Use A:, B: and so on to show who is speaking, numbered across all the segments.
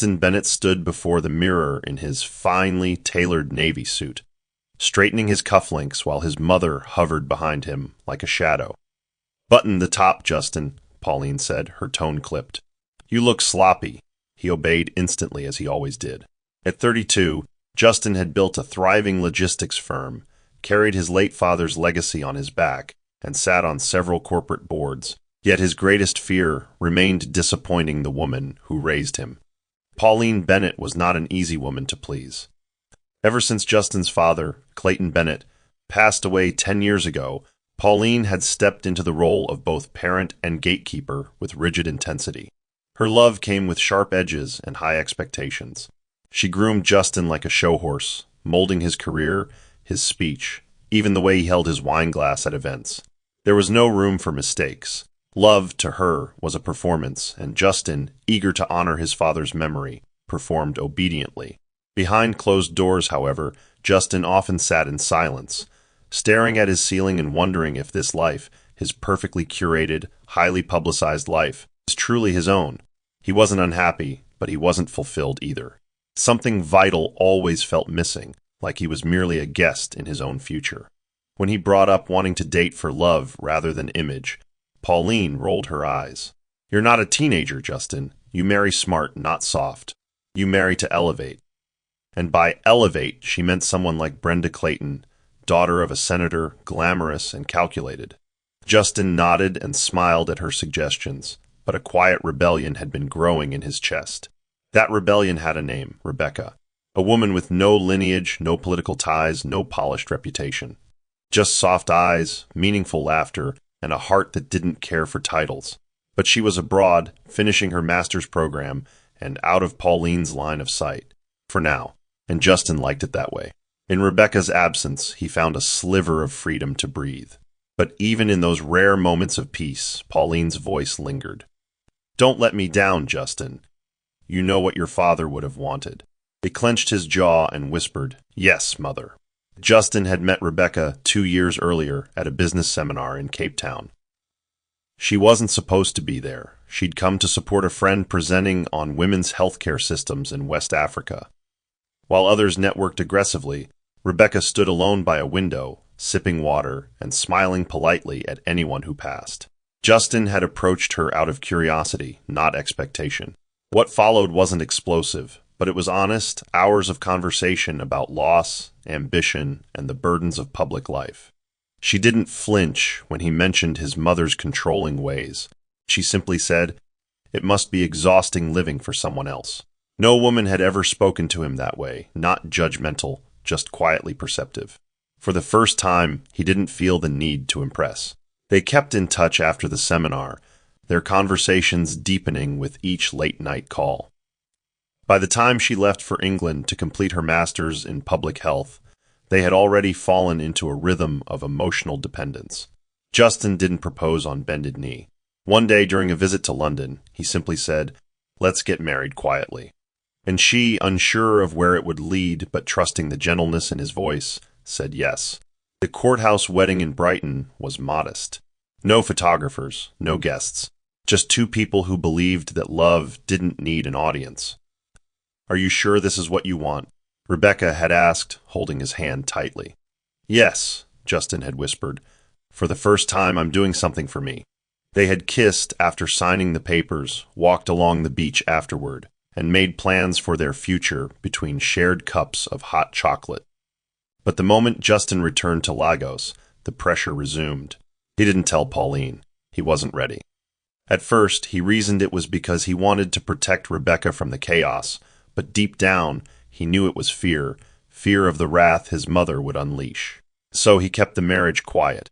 A: Justin Bennett stood before the mirror in his finely tailored navy suit, straightening his cufflinks while his mother hovered behind him like a shadow. "Button the top, Justin," Pauline said, her tone clipped. "You look sloppy." He obeyed instantly, as he always did. At 32, Justin had built a thriving logistics firm, carried his late father's legacy on his back, and sat on several corporate boards. Yet his greatest fear remained disappointing the woman who raised him. Pauline Bennett was not an easy woman to please. Ever since Justin's father, Clayton Bennett, passed away 10 years ago, Pauline had stepped into the role of both parent and gatekeeper with rigid intensity. Her love came with sharp edges and high expectations. She groomed Justin like a show horse, molding his career, his speech, even the way he held his wine glass at events. There was no room for mistakes. Love, to her, was a performance, and Justin, eager to honor his father's memory, performed obediently. Behind closed doors, however, Justin often sat in silence, staring at his ceiling and wondering if this life, his perfectly curated, highly publicized life, is truly his own. He wasn't unhappy, but he wasn't fulfilled either. Something vital always felt missing, like he was merely a guest in his own future. When he brought up wanting to date for love rather than image, Pauline rolled her eyes. "You're not a teenager, Justin. You marry smart, not soft. You marry to elevate." And by elevate, she meant someone like Brenda Clayton, daughter of a senator, glamorous and calculated. Justin nodded and smiled at her suggestions, but a quiet rebellion had been growing in his chest. That rebellion had a name, Rebecca, a woman with no lineage, no political ties, no polished reputation. Just soft eyes, meaningful laughter, and a heart that didn't care for titles. But she was abroad, finishing her master's program, and out of Pauline's line of sight. For now. And Justin liked it that way. In Rebecca's absence, he found a sliver of freedom to breathe. But even in those rare moments of peace, Pauline's voice lingered. "Don't let me down, Justin. You know what your father would have wanted." He clenched his jaw and whispered, "Yes, mother." Justin had met Rebecca 2 years earlier at a business seminar in Cape Town. She wasn't supposed to be there. She'd come to support a friend presenting on women's healthcare systems in West Africa. While others networked aggressively, Rebecca stood alone by a window, sipping water and smiling politely at anyone who passed. Justin had approached her out of curiosity, not expectation. What followed wasn't explosive, but it was honest, hours of conversation about loss, ambition, and the burdens of public life. She didn't flinch when he mentioned his mother's controlling ways. She simply said, "It must be exhausting living for someone else." No woman had ever spoken to him that way, not judgmental, just quietly perceptive. For the first time, he didn't feel the need to impress. They kept in touch after the seminar, their conversations deepening with each late-night call. By the time she left for England to complete her master's in public health, they had already fallen into a rhythm of emotional dependence. Justin didn't propose on bended knee. One day during a visit to London, he simply said, "Let's get married quietly." And she, unsure of where it would lead but trusting the gentleness in his voice, said yes. The courthouse wedding in Brighton was modest. No photographers, no guests. Just two people who believed that love didn't need an audience. "Are you sure this is what you want?" Rebecca had asked, holding his hand tightly. "Yes," Justin had whispered. "For the first time, I'm doing something for me." They had kissed after signing the papers, walked along the beach afterward, and made plans for their future between shared cups of hot chocolate. But the moment Justin returned to Lagos, the pressure resumed. He didn't tell Pauline. He wasn't ready. At first, he reasoned it was because he wanted to protect Rebecca from the chaos, but deep down, he knew it was fear of the wrath his mother would unleash. So he kept the marriage quiet.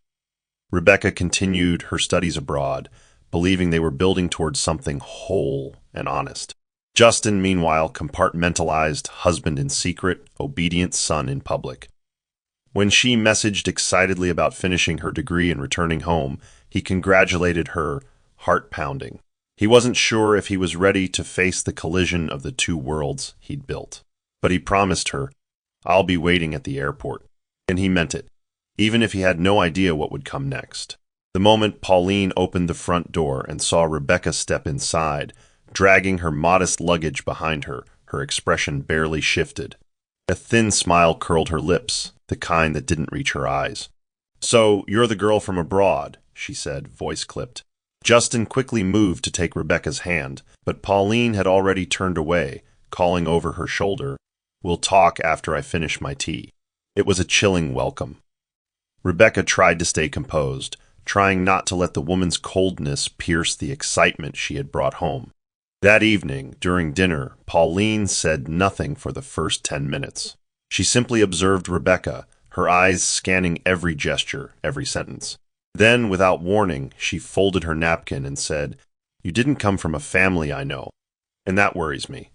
A: Rebecca continued her studies abroad, believing they were building towards something whole and honest. Justin, meanwhile, compartmentalized husband in secret, obedient son in public. When she messaged excitedly about finishing her degree and returning home, he congratulated her, heart-pounding. He wasn't sure if he was ready to face the collision of the two worlds he'd built. But he promised her, "I'll be waiting at the airport." And he meant it, even if he had no idea what would come next. The moment Pauline opened the front door and saw Rebecca step inside, dragging her modest luggage behind her, her expression barely shifted. A thin smile curled her lips, the kind that didn't reach her eyes. "So, you're the girl from abroad," she said, voice clipped. Justin quickly moved to take Rebecca's hand, but Pauline had already turned away, calling over her shoulder, "We'll talk after I finish my tea." It was a chilling welcome. Rebecca tried to stay composed, trying not to let the woman's coldness pierce the excitement she had brought home. That evening, during dinner, Pauline said nothing for the first 10 minutes. She simply observed Rebecca, her eyes scanning every gesture, every sentence. Then, without warning, she folded her napkin and said, "You didn't come from a family I know, and that worries me."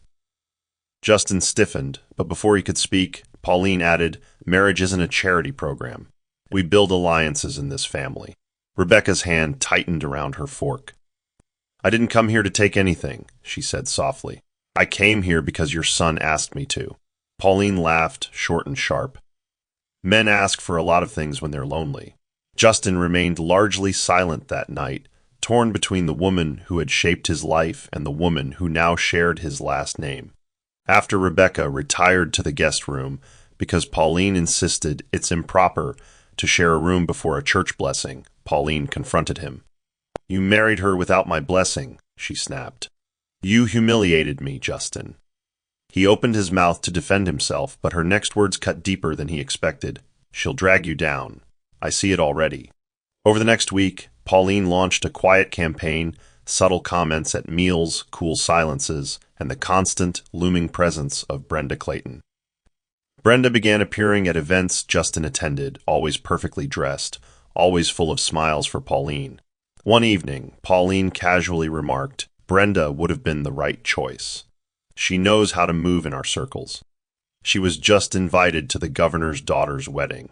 A: Justin stiffened, but before he could speak, Pauline added, "Marriage isn't a charity program. We build alliances in this family." Rebecca's hand tightened around her fork. "I didn't come here to take anything," she said softly. "I came here because your son asked me to." Pauline laughed, short and sharp. Men ask for a lot of things when they're lonely. Justin remained largely silent that night, torn between the woman who had shaped his life and the woman who now shared his last name. After Rebecca retired to the guest room, because Pauline insisted it's improper to share a room before a church blessing, Pauline confronted him. "You married her without my blessing," she snapped. "You humiliated me, Justin." He opened his mouth to defend himself, but her next words cut deeper than he expected. "She'll drag you down. I see it already." Over the next week, Pauline launched a quiet campaign, subtle comments at meals, cool silences, and the constant, looming presence of Brenda Clayton. Brenda began appearing at events Justin attended, always perfectly dressed, always full of smiles for Pauline. One evening, Pauline casually remarked, "Brenda would have been the right choice. She knows how to move in our circles." She was just invited to the governor's daughter's wedding.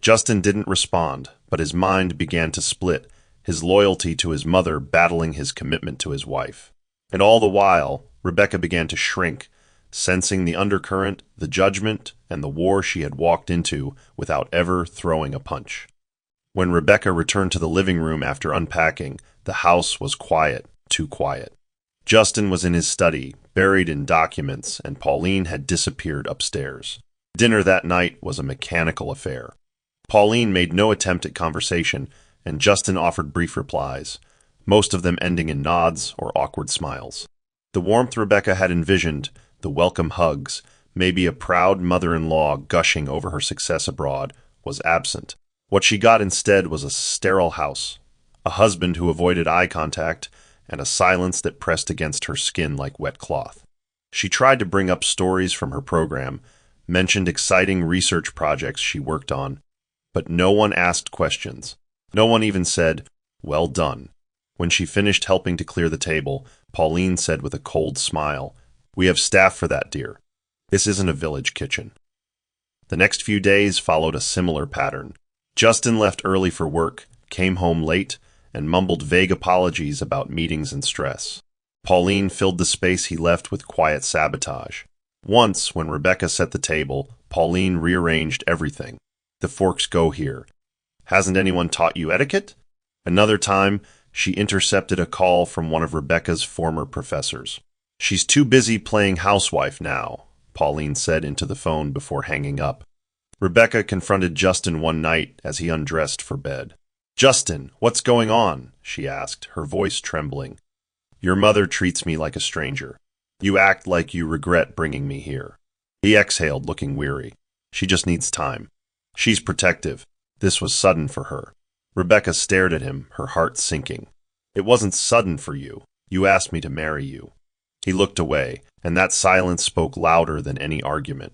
A: Justin didn't respond, but his mind began to split, his loyalty to his mother battling his commitment to his wife. And all the while, Rebecca began to shrink, sensing the undercurrent, the judgment, and the war she had walked into without ever throwing a punch. When Rebecca returned to the living room after unpacking, the house was quiet, too quiet. Justin was in his study, buried in documents, and Pauline had disappeared upstairs. Dinner that night was a mechanical affair. Pauline made no attempt at conversation, and Justin offered brief replies, most of them ending in nods or awkward smiles. The warmth Rebecca had envisioned, the welcome hugs, maybe a proud mother-in-law gushing over her success abroad, was absent. What she got instead was a sterile house, a husband who avoided eye contact, and a silence that pressed against her skin like wet cloth. She tried to bring up stories from her program, mentioned exciting research projects she worked on, but no one asked questions. No one even said, "Well done." When she finished helping to clear the table, Pauline said with a cold smile, "We have staff for that, dear. This isn't a village kitchen." The next few days followed a similar pattern. Justin left early for work, came home late, and mumbled vague apologies about meetings and stress. Pauline filled the space he left with quiet sabotage. Once, when Rebecca set the table, Pauline rearranged everything. "The forks go here. Hasn't anyone taught you etiquette?" Another time, she intercepted a call from one of Rebecca's former professors. "She's too busy playing housewife now," Pauline said into the phone before hanging up. Rebecca confronted Justin one night as he undressed for bed. "Justin, what's going on?" she asked, her voice trembling. "Your mother treats me like a stranger. You act like you regret bringing me here." He exhaled, looking weary. "She just needs time. She's protective. This was sudden for her." Rebecca stared at him, her heart sinking. "It wasn't sudden for you. You asked me to marry you." He looked away, and that silence spoke louder than any argument.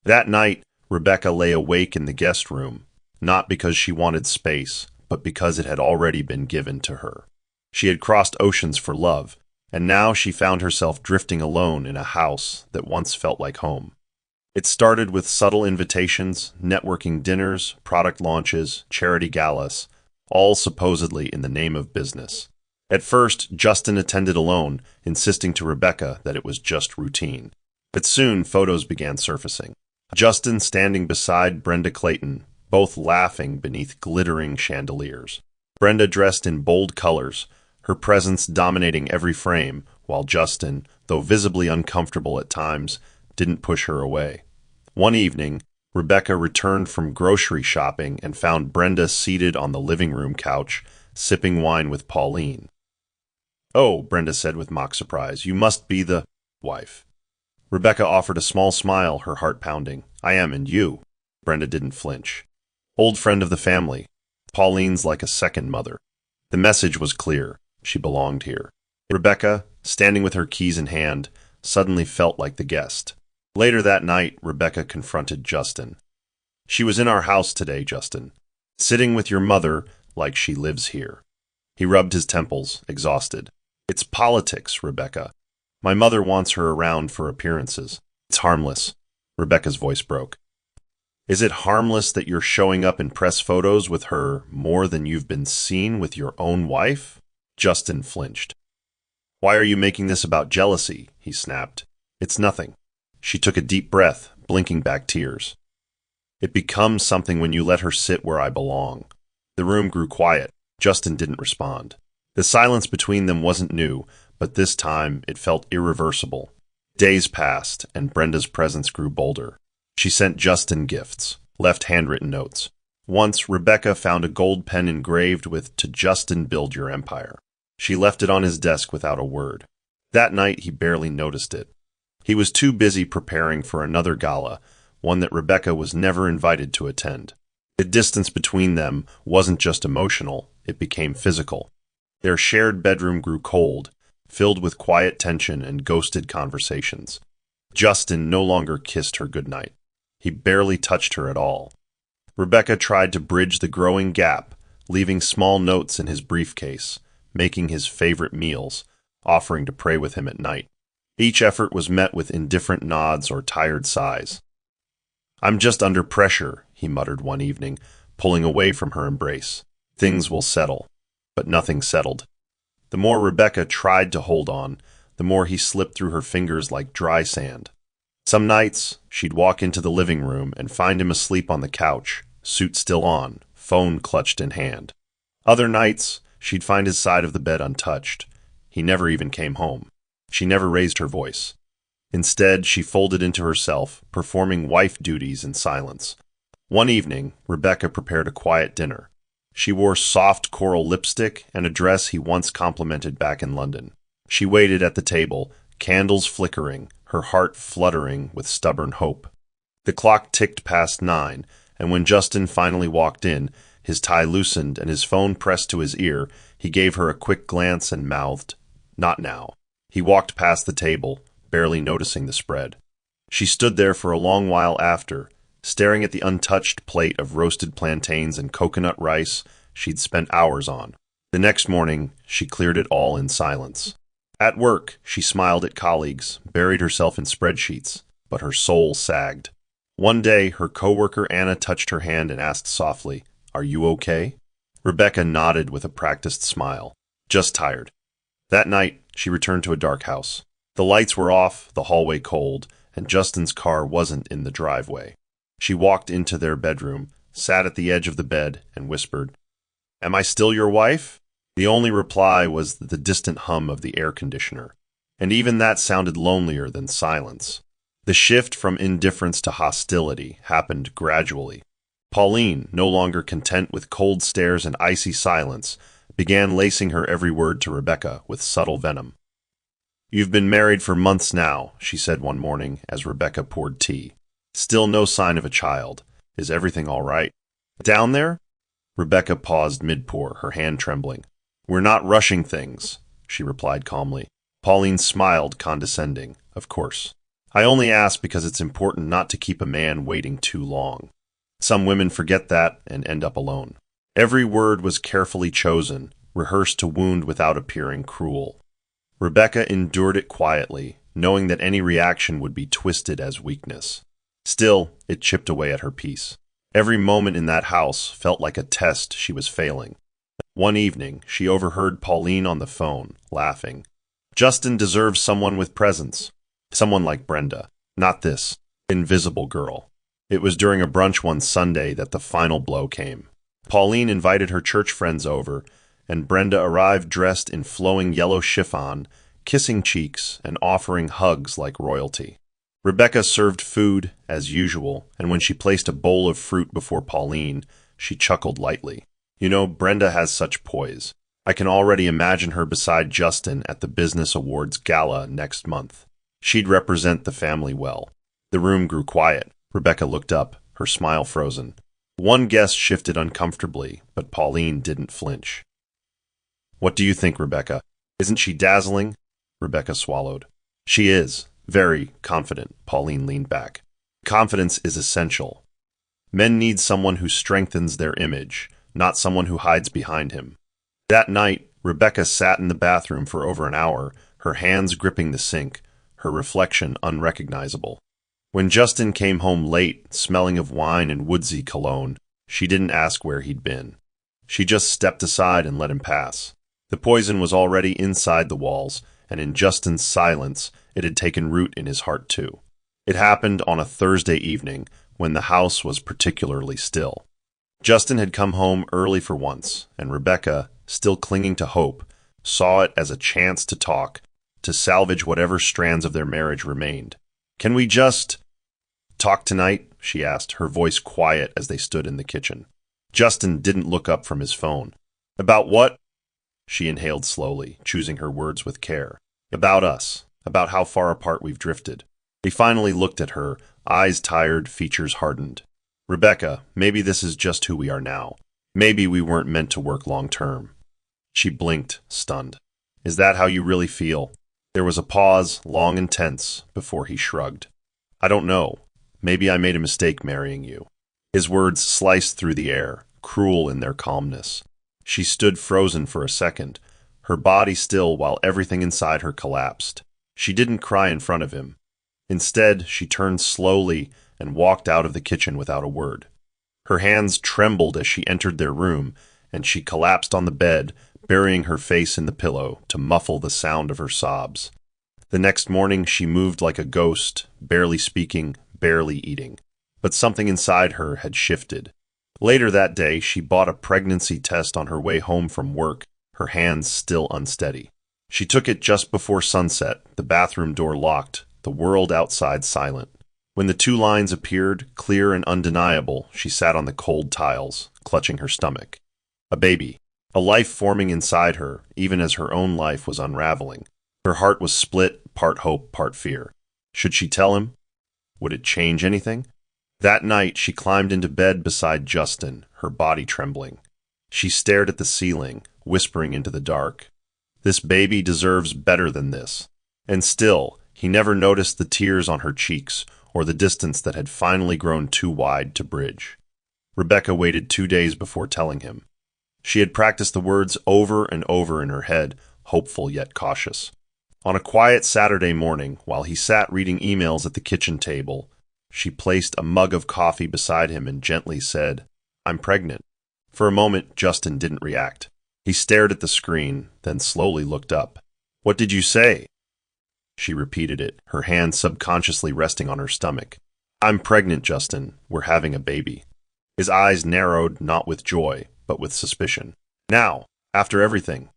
A: That night, Rebecca lay awake in the guest room, not because she wanted space, but because it had already been given to her. She had crossed oceans for love, and now she found herself drifting alone in a house that once felt like home. It started with subtle invitations, networking dinners, product launches, charity galas, all supposedly in the name of business. At first, Justin attended alone, insisting to Rebecca that it was just routine. But soon, photos began surfacing. Justin standing beside Brenda Clayton, both laughing beneath glittering chandeliers. Brenda dressed in bold colors, her presence dominating every frame, while Justin, though visibly uncomfortable at times, didn't push her away. One evening, Rebecca returned from grocery shopping and found Brenda seated on the living room couch, sipping wine with Pauline. "Oh," Brenda said with mock surprise, "you must be the wife." Rebecca offered a small smile, her heart pounding. "I am, and you?" Brenda didn't flinch. "Old friend of the family. Pauline's like a second mother." The message was clear. She belonged here. Rebecca, standing with her keys in hand, suddenly felt like the guest. Later that night, Rebecca confronted Justin. "She was in our house today, Justin, sitting with your mother like she lives here." He rubbed his temples, exhausted. "It's politics, Rebecca. My mother wants her around for appearances. It's harmless." Rebecca's voice broke. "Is it harmless that you're showing up in press photos with her more than you've been seen with your own wife?" Justin flinched. "Why are you making this about jealousy?" he snapped. "It's nothing." She took a deep breath, blinking back tears. "It becomes something when you let her sit where I belong." The room grew quiet. Justin didn't respond. The silence between them wasn't new, but this time it felt irreversible. Days passed, and Brenda's presence grew bolder. She sent Justin gifts, left handwritten notes. Once, Rebecca found a gold pen engraved with "To Justin, build your empire." She left it on his desk without a word. That night, he barely noticed it. He was too busy preparing for another gala, one that Rebecca was never invited to attend. The distance between them wasn't just emotional, it became physical. Their shared bedroom grew cold, filled with quiet tension and ghosted conversations. Justin no longer kissed her goodnight. He barely touched her at all. Rebecca tried to bridge the growing gap, leaving small notes in his briefcase, making his favorite meals, offering to pray with him at night. Each effort was met with indifferent nods or tired sighs. "I'm just under pressure," he muttered one evening, pulling away from her embrace. "Things will settle." But nothing settled. The more Rebecca tried to hold on, the more he slipped through her fingers like dry sand. Some nights, she'd walk into the living room and find him asleep on the couch, suit still on, phone clutched in hand. Other nights, she'd find his side of the bed untouched. He never even came home. She never raised her voice. Instead, she folded into herself, performing wife duties in silence. One evening, Rebecca prepared a quiet dinner. She wore soft coral lipstick and a dress he once complimented back in London. She waited at the table, candles flickering, her heart fluttering with stubborn hope. The clock ticked past 9, and when Justin finally walked in, his tie loosened and his phone pressed to his ear, he gave her a quick glance and mouthed, "Not now." He walked past the table, barely noticing the spread. She stood there for a long while after, staring at the untouched plate of roasted plantains and coconut rice she'd spent hours on. The next morning, she cleared it all in silence. At work, she smiled at colleagues, buried herself in spreadsheets, but her soul sagged. One day, her coworker Anna touched her hand and asked softly, "Are you okay?" Rebecca nodded with a practiced smile. "Just tired." That night, she returned to a dark house. The lights were off, the hallway cold, and Justin's car wasn't in the driveway. She walked into their bedroom, sat at the edge of the bed, and whispered, "Am I still your wife?" The only reply was the distant hum of the air conditioner, and even that sounded lonelier than silence. The shift from indifference to hostility happened gradually. Pauline, no longer content with cold stares and icy silence, began lacing her every word to Rebecca with subtle venom. "You've been married for months now," she said one morning as Rebecca poured tea. "Still no sign of a child. Is everything all right? Down there?" Rebecca paused mid-pour, her hand trembling. "We're not rushing things," she replied calmly. Pauline smiled, condescending. "Of course. I only ask because it's important not to keep a man waiting too long. Some women forget that and end up alone." Every word was carefully chosen, rehearsed to wound without appearing cruel. Rebecca endured it quietly, knowing that any reaction would be twisted as weakness. Still, it chipped away at her peace. Every moment in that house felt like a test she was failing. One evening, she overheard Pauline on the phone, laughing. "Justin deserves someone with presence. Someone like Brenda. Not this invisible girl." It was during a brunch one Sunday that the final blow came. Pauline invited her church friends over, and Brenda arrived dressed in flowing yellow chiffon, kissing cheeks and offering hugs like royalty. Rebecca served food as usual, and when she placed a bowl of fruit before Pauline, she chuckled lightly. You know, Brenda has such poise. I can already imagine her beside Justin at the Business Awards Gala next month. She'd represent the family well. The room grew quiet. Rebecca looked up, her smile frozen. One guest shifted uncomfortably, but Pauline didn't flinch. What do you think, Rebecca? Isn't she dazzling? Rebecca swallowed. She is. Very confident, Pauline leaned back. Confidence is essential. Men need someone who strengthens their image, not someone who hides behind him. That night, Rebecca sat in the bathroom for over an hour, her hands gripping the sink, her reflection unrecognizable. When Justin came home late, smelling of wine and woodsy cologne, she didn't ask where he'd been. She just stepped aside and let him pass. The poison was already inside the walls, and in Justin's silence, it had taken root in his heart too. It happened on a Thursday evening, when the house was particularly still. Justin had come home early for once, and Rebecca, still clinging to hope, saw it as a chance to talk, to salvage whatever strands of their marriage remained. Can we just talk tonight? She asked, her voice quiet as they stood in the kitchen. Justin didn't look up from his phone. About what? She inhaled slowly, choosing her words with care. About us, about how far apart we've drifted. He finally looked at her, eyes tired, features hardened. Rebecca, maybe this is just who we are now. Maybe we weren't meant to work long term. She blinked, stunned. Is that how you really feel? There was a pause, long and tense, before he shrugged. I don't know. Maybe I made a mistake marrying you. His words sliced through the air, cruel in their calmness. She stood frozen for a second, her body still while everything inside her collapsed. She didn't cry in front of him. Instead, she turned slowly and walked out of the kitchen without a word. Her hands trembled as she entered their room, and she collapsed on the bed, burying her face in the pillow to muffle the sound of her sobs. The next morning, she moved like a ghost, barely speaking, barely eating. But something inside her had shifted. Later that day, she bought a pregnancy test on her way home from work, her hands still unsteady. She took it just before sunset, the bathroom door locked, the world outside silent. When the two lines appeared, clear and undeniable, she sat on the cold tiles, clutching her stomach. A baby, a life forming inside her, even as her own life was unraveling. Her heart was split, part hope, part fear. Should she tell him? Would it change anything? That night, she climbed into bed beside Justin, her body trembling. She stared at the ceiling, whispering into the dark. This baby deserves better than this. And still, he never noticed the tears on her cheeks or the distance that had finally grown too wide to bridge. Rebecca waited 2 days before telling him. She had practiced the words over and over in her head, hopeful yet cautious. On a quiet Saturday morning, while he sat reading emails at the kitchen table, she placed a mug of coffee beside him and gently said, I'm pregnant. For a moment, Justin didn't react. He stared at the screen, then slowly looked up. What did you say? She repeated it, her hand subconsciously resting on her stomach. I'm pregnant, Justin. We're having a baby. His eyes narrowed, not with joy, but with suspicion. Now, after everything.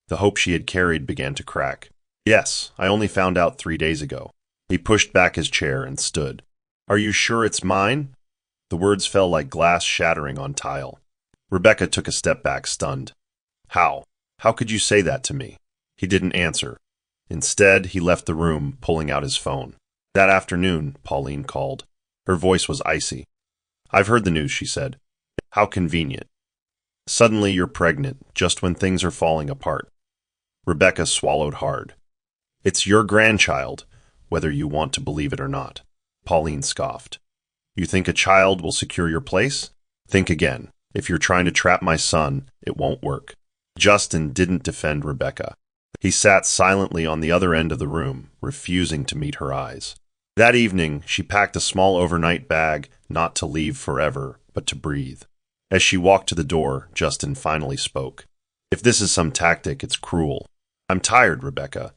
A: The hope she had carried began to crack. Yes, I only found out 3 days ago. He pushed back his chair and stood. Are you sure it's mine? The words fell like glass shattering on tile. Rebecca took a step back, stunned. How? How could you say that to me? He didn't answer. Instead, he left the room, pulling out his phone. That afternoon, Pauline called. Her voice was icy. I've heard the news, she said. How convenient. Suddenly you're pregnant, just when things are falling apart. Rebecca swallowed hard. It's your grandchild, whether you want to believe it or not. Pauline scoffed. You think a child will secure your place? Think again. If you're trying to trap my son, it won't work. Justin didn't defend Rebecca. He sat silently on the other end of the room, refusing to meet her eyes. That evening, she packed a small overnight bag, not to leave forever, but to breathe. As she walked to the door, Justin finally spoke. If this is some tactic, it's cruel. I'm tired, Rebecca.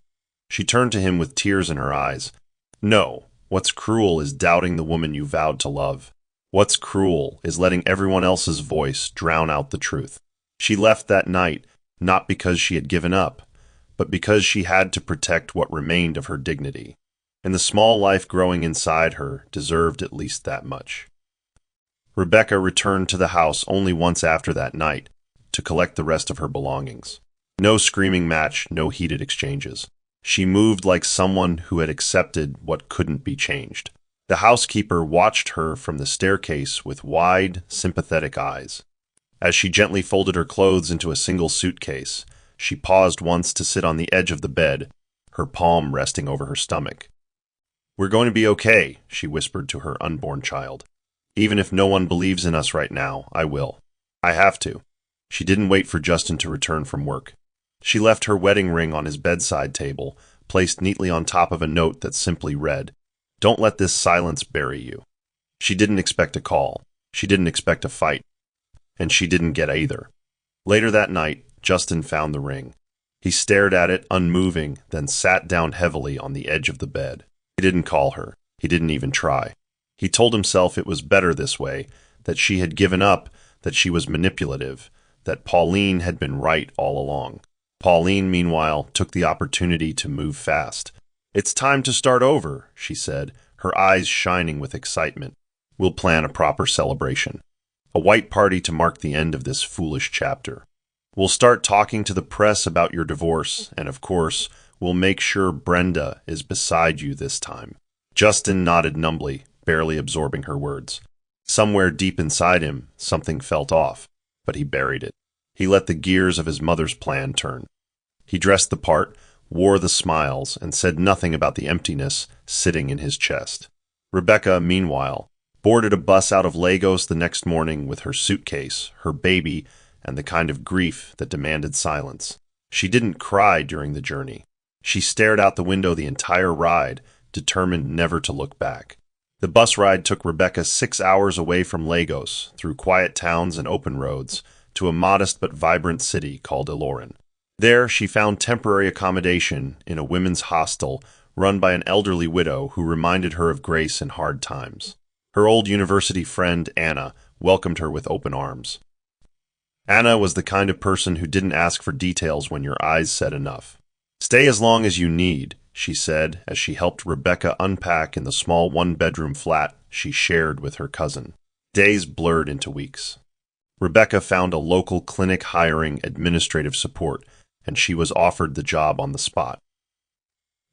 A: She turned to him with tears in her eyes. No, what's cruel is doubting the woman you vowed to love. What's cruel is letting everyone else's voice drown out the truth. She left that night, not because she had given up, but because she had to protect what remained of her dignity. And the small life growing inside her deserved at least that much. Rebecca returned to the house only once after that night to collect the rest of her belongings. No screaming match, no heated exchanges. She moved like someone who had accepted what couldn't be changed. The housekeeper watched her from the staircase with wide, sympathetic eyes. As she gently folded her clothes into a single suitcase, she paused once to sit on the edge of the bed, her palm resting over her stomach. "We're going to be okay," she whispered to her unborn child. "Even if no one believes in us right now, I will. I have to." She didn't wait for Justin to return from work. She left her wedding ring on his bedside table, placed neatly on top of a note that simply read, "Don't let this silence bury you." She didn't expect a call. She didn't expect a fight. And she didn't get either. Later that night, Justin found the ring. He stared at it, unmoving, then sat down heavily on the edge of the bed. He didn't call her. He didn't even try. He told himself it was better this way, that she had given up, that she was manipulative, that Pauline had been right all along. Pauline, meanwhile, took the opportunity to move fast. "It's time to start over," she said, her eyes shining with excitement. "We'll plan a proper celebration. A white party to mark the end of this foolish chapter. We'll start talking to the press about your divorce, and of course, we'll make sure Brenda is beside you this time." Justin nodded numbly, barely absorbing her words. Somewhere deep inside him, something felt off, but he buried it. He let the gears of his mother's plan turn. He dressed the part, wore the smiles, and said nothing about the emptiness sitting in his chest. Rebecca, meanwhile, boarded a bus out of Lagos the next morning with her suitcase, her baby, and the kind of grief that demanded silence. She didn't cry during the journey. She stared out the window the entire ride, determined never to look back. The bus ride took Rebecca 6 hours away from Lagos, through quiet towns and open roads, to a modest but vibrant city called Ilorin. There she found temporary accommodation in a women's hostel run by an elderly widow who reminded her of Grace in hard times. Her old university friend, Anna, welcomed her with open arms. Anna was the kind of person who didn't ask for details when your eyes said enough. "Stay as long as you need," she said as she helped Rebecca unpack in the small one-bedroom flat she shared with her cousin. Days blurred into weeks. Rebecca found a local clinic hiring administrative support, and she was offered the job on the spot.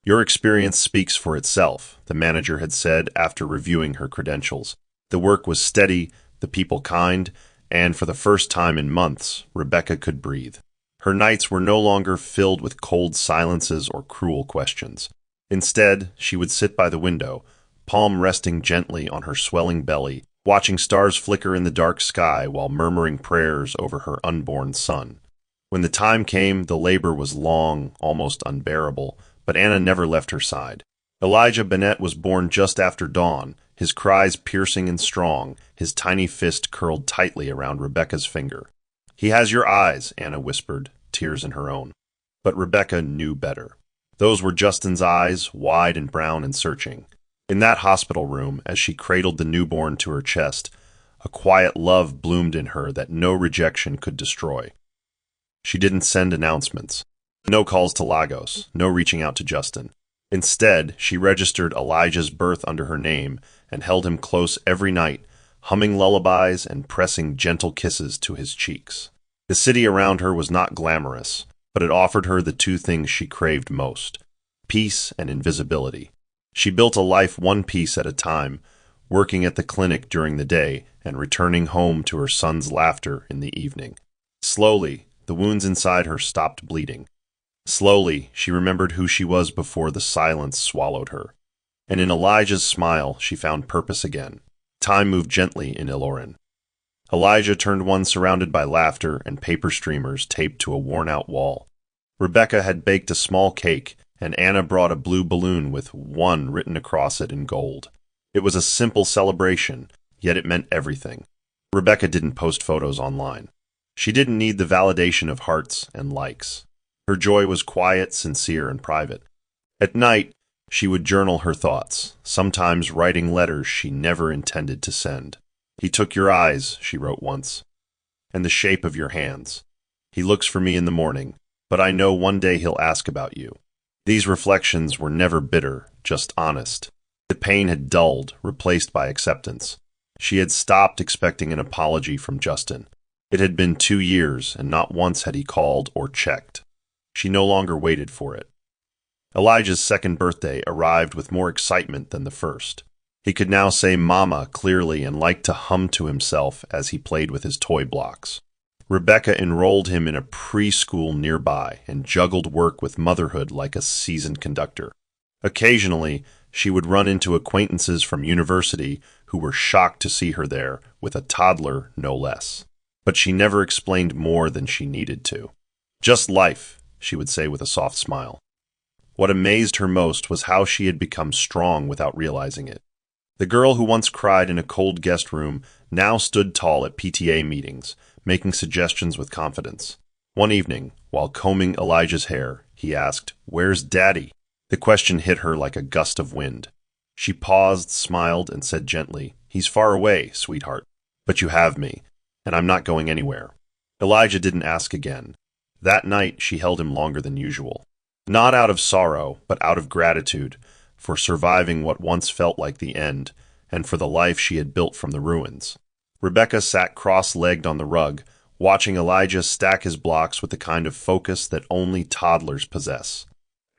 A: "Your experience speaks for itself," the manager had said after reviewing her credentials. The work was steady, the people kind, and for the first time in months, Rebecca could breathe. Her nights were no longer filled with cold silences or cruel questions. Instead, she would sit by the window, palm resting gently on her swelling belly, watching stars flicker in the dark sky while murmuring prayers over her unborn son. When the time came, the labor was long, almost unbearable, but Anna never left her side. Elijah Bennett was born just after dawn, his cries piercing and strong, his tiny fist curled tightly around Rebecca's finger. "He has your eyes," Anna whispered, tears in her own. But Rebecca knew better. Those were Justin's eyes, wide and brown and searching. In that hospital room, as she cradled the newborn to her chest, a quiet love bloomed in her that no rejection could destroy. She didn't send announcements. No calls to Lagos, no reaching out to Justin. Instead, she registered Elijah's birth under her name and held him close every night, humming lullabies and pressing gentle kisses to his cheeks. The city around her was not glamorous, but it offered her the two things she craved most: peace and invisibility. She built a life one piece at a time, working at the clinic during the day and returning home to her son's laughter in the evening. Slowly, the wounds inside her stopped bleeding. Slowly, she remembered who she was before the silence swallowed her. And in Elijah's smile, she found purpose again. Time moved gently in Ilorin. Elijah turned one surrounded by laughter and paper streamers taped to a worn-out wall. Rebecca had baked a small cake, and Anna brought a blue balloon with "one" written across it in gold. It was a simple celebration, yet it meant everything. Rebecca didn't post photos online. She didn't need the validation of hearts and likes. Her joy was quiet, sincere, and private. At night, she would journal her thoughts, sometimes writing letters she never intended to send. "He took your eyes," she wrote once, "and the shape of your hands. He looks for me in the morning, but I know one day he'll ask about you. These reflections were never bitter, just honest. The pain had dulled, replaced by acceptance. She had stopped expecting an apology from Justin. It had been 2 years, and not once had he called or checked. She no longer waited for it. Elijah's second birthday arrived with more excitement than the first. He could now say "Mama" clearly and liked to hum to himself as he played with his toy blocks. Rebecca enrolled him in a preschool nearby and juggled work with motherhood like a seasoned conductor. Occasionally, she would run into acquaintances from university who were shocked to see her there, with a toddler no less. But she never explained more than she needed to. "Just life," she would say with a soft smile. What amazed her most was how she had become strong without realizing it. The girl who once cried in a cold guest room now stood tall at PTA meetings, making suggestions with confidence. One evening, while combing Elijah's hair, he asked, "Where's Daddy?" The question hit her like a gust of wind. She paused, smiled, and said gently, "He's far away, sweetheart. But you have me, and I'm not going anywhere." Elijah didn't ask again. That night, she held him longer than usual. Not out of sorrow, but out of gratitude for surviving what once felt like the end, and for the life she had built from the ruins. Rebecca sat cross-legged on the rug, watching Elijah stack his blocks with the kind of focus that only toddlers possess.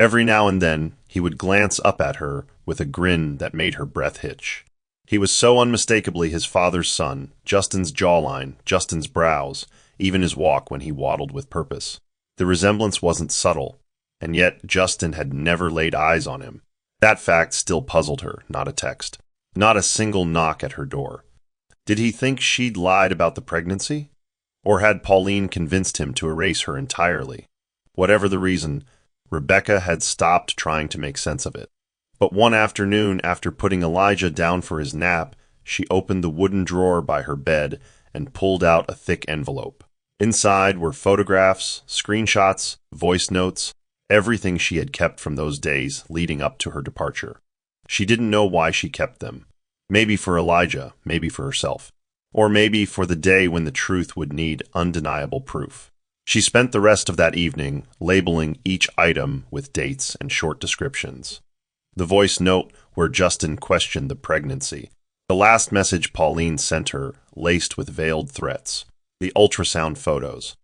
A: Every now and then, he would glance up at her with a grin that made her breath hitch. He was so unmistakably his father's son, Justin's jawline, Justin's brows, even his walk when he waddled with purpose. The resemblance wasn't subtle, and yet Justin had never laid eyes on him. That fact still puzzled her, not a text. Not a single knock at her door. Did he think she'd lied about the pregnancy? Or had Pauline convinced him to erase her entirely? Whatever the reason, Rebecca had stopped trying to make sense of it. But one afternoon, after putting Elijah down for his nap, she opened the wooden drawer by her bed and pulled out a thick envelope. Inside were photographs, screenshots, voice notes, everything she had kept from those days leading up to her departure. She didn't know why she kept them. Maybe for Elijah, maybe for herself. Or maybe for the day when the truth would need undeniable proof. She spent the rest of that evening labeling each item with dates and short descriptions. The voice note where Justin questioned the pregnancy. The last message Pauline sent her, laced with veiled threats. The ultrasound photos.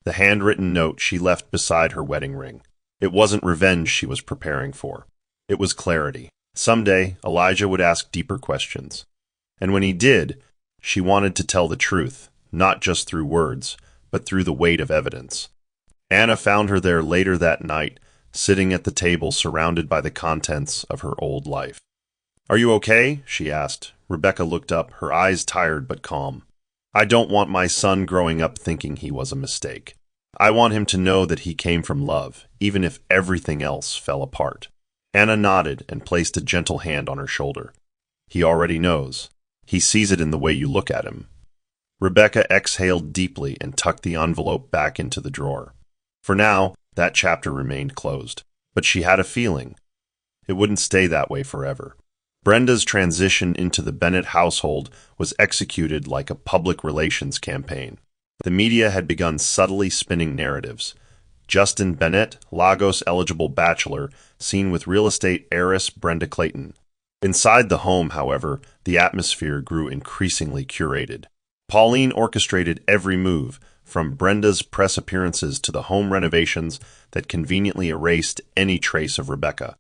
A: The handwritten note she left beside her wedding ring. It wasn't revenge she was preparing for. It was clarity. Someday, Elijah would ask deeper questions. And when he did, she wanted to tell the truth, not just through words, but through the weight of evidence. Anna found her there later that night, sitting at the table surrounded by the contents of her old life. "Are you okay?" she asked. Rebecca looked up, her eyes tired but calm. "I don't want my son growing up thinking he was a mistake. I want him to know that he came from love, even if everything else fell apart." Anna nodded and placed a gentle hand on her shoulder. "He already knows. He sees it in the way you look at him." Rebecca exhaled deeply and tucked the envelope back into the drawer. For now, that chapter remained closed. But she had a feeling. It wouldn't stay that way forever. Brenda's transition into the Bennett household was executed like a public relations campaign. The media had begun subtly spinning narratives. Justin Bennett, Lagos-eligible bachelor, seen with real estate heiress Brenda Clayton. Inside the home, however, the atmosphere grew increasingly curated. Pauline orchestrated every move, from Brenda's press appearances to the home renovations that conveniently erased any trace of Rebecca.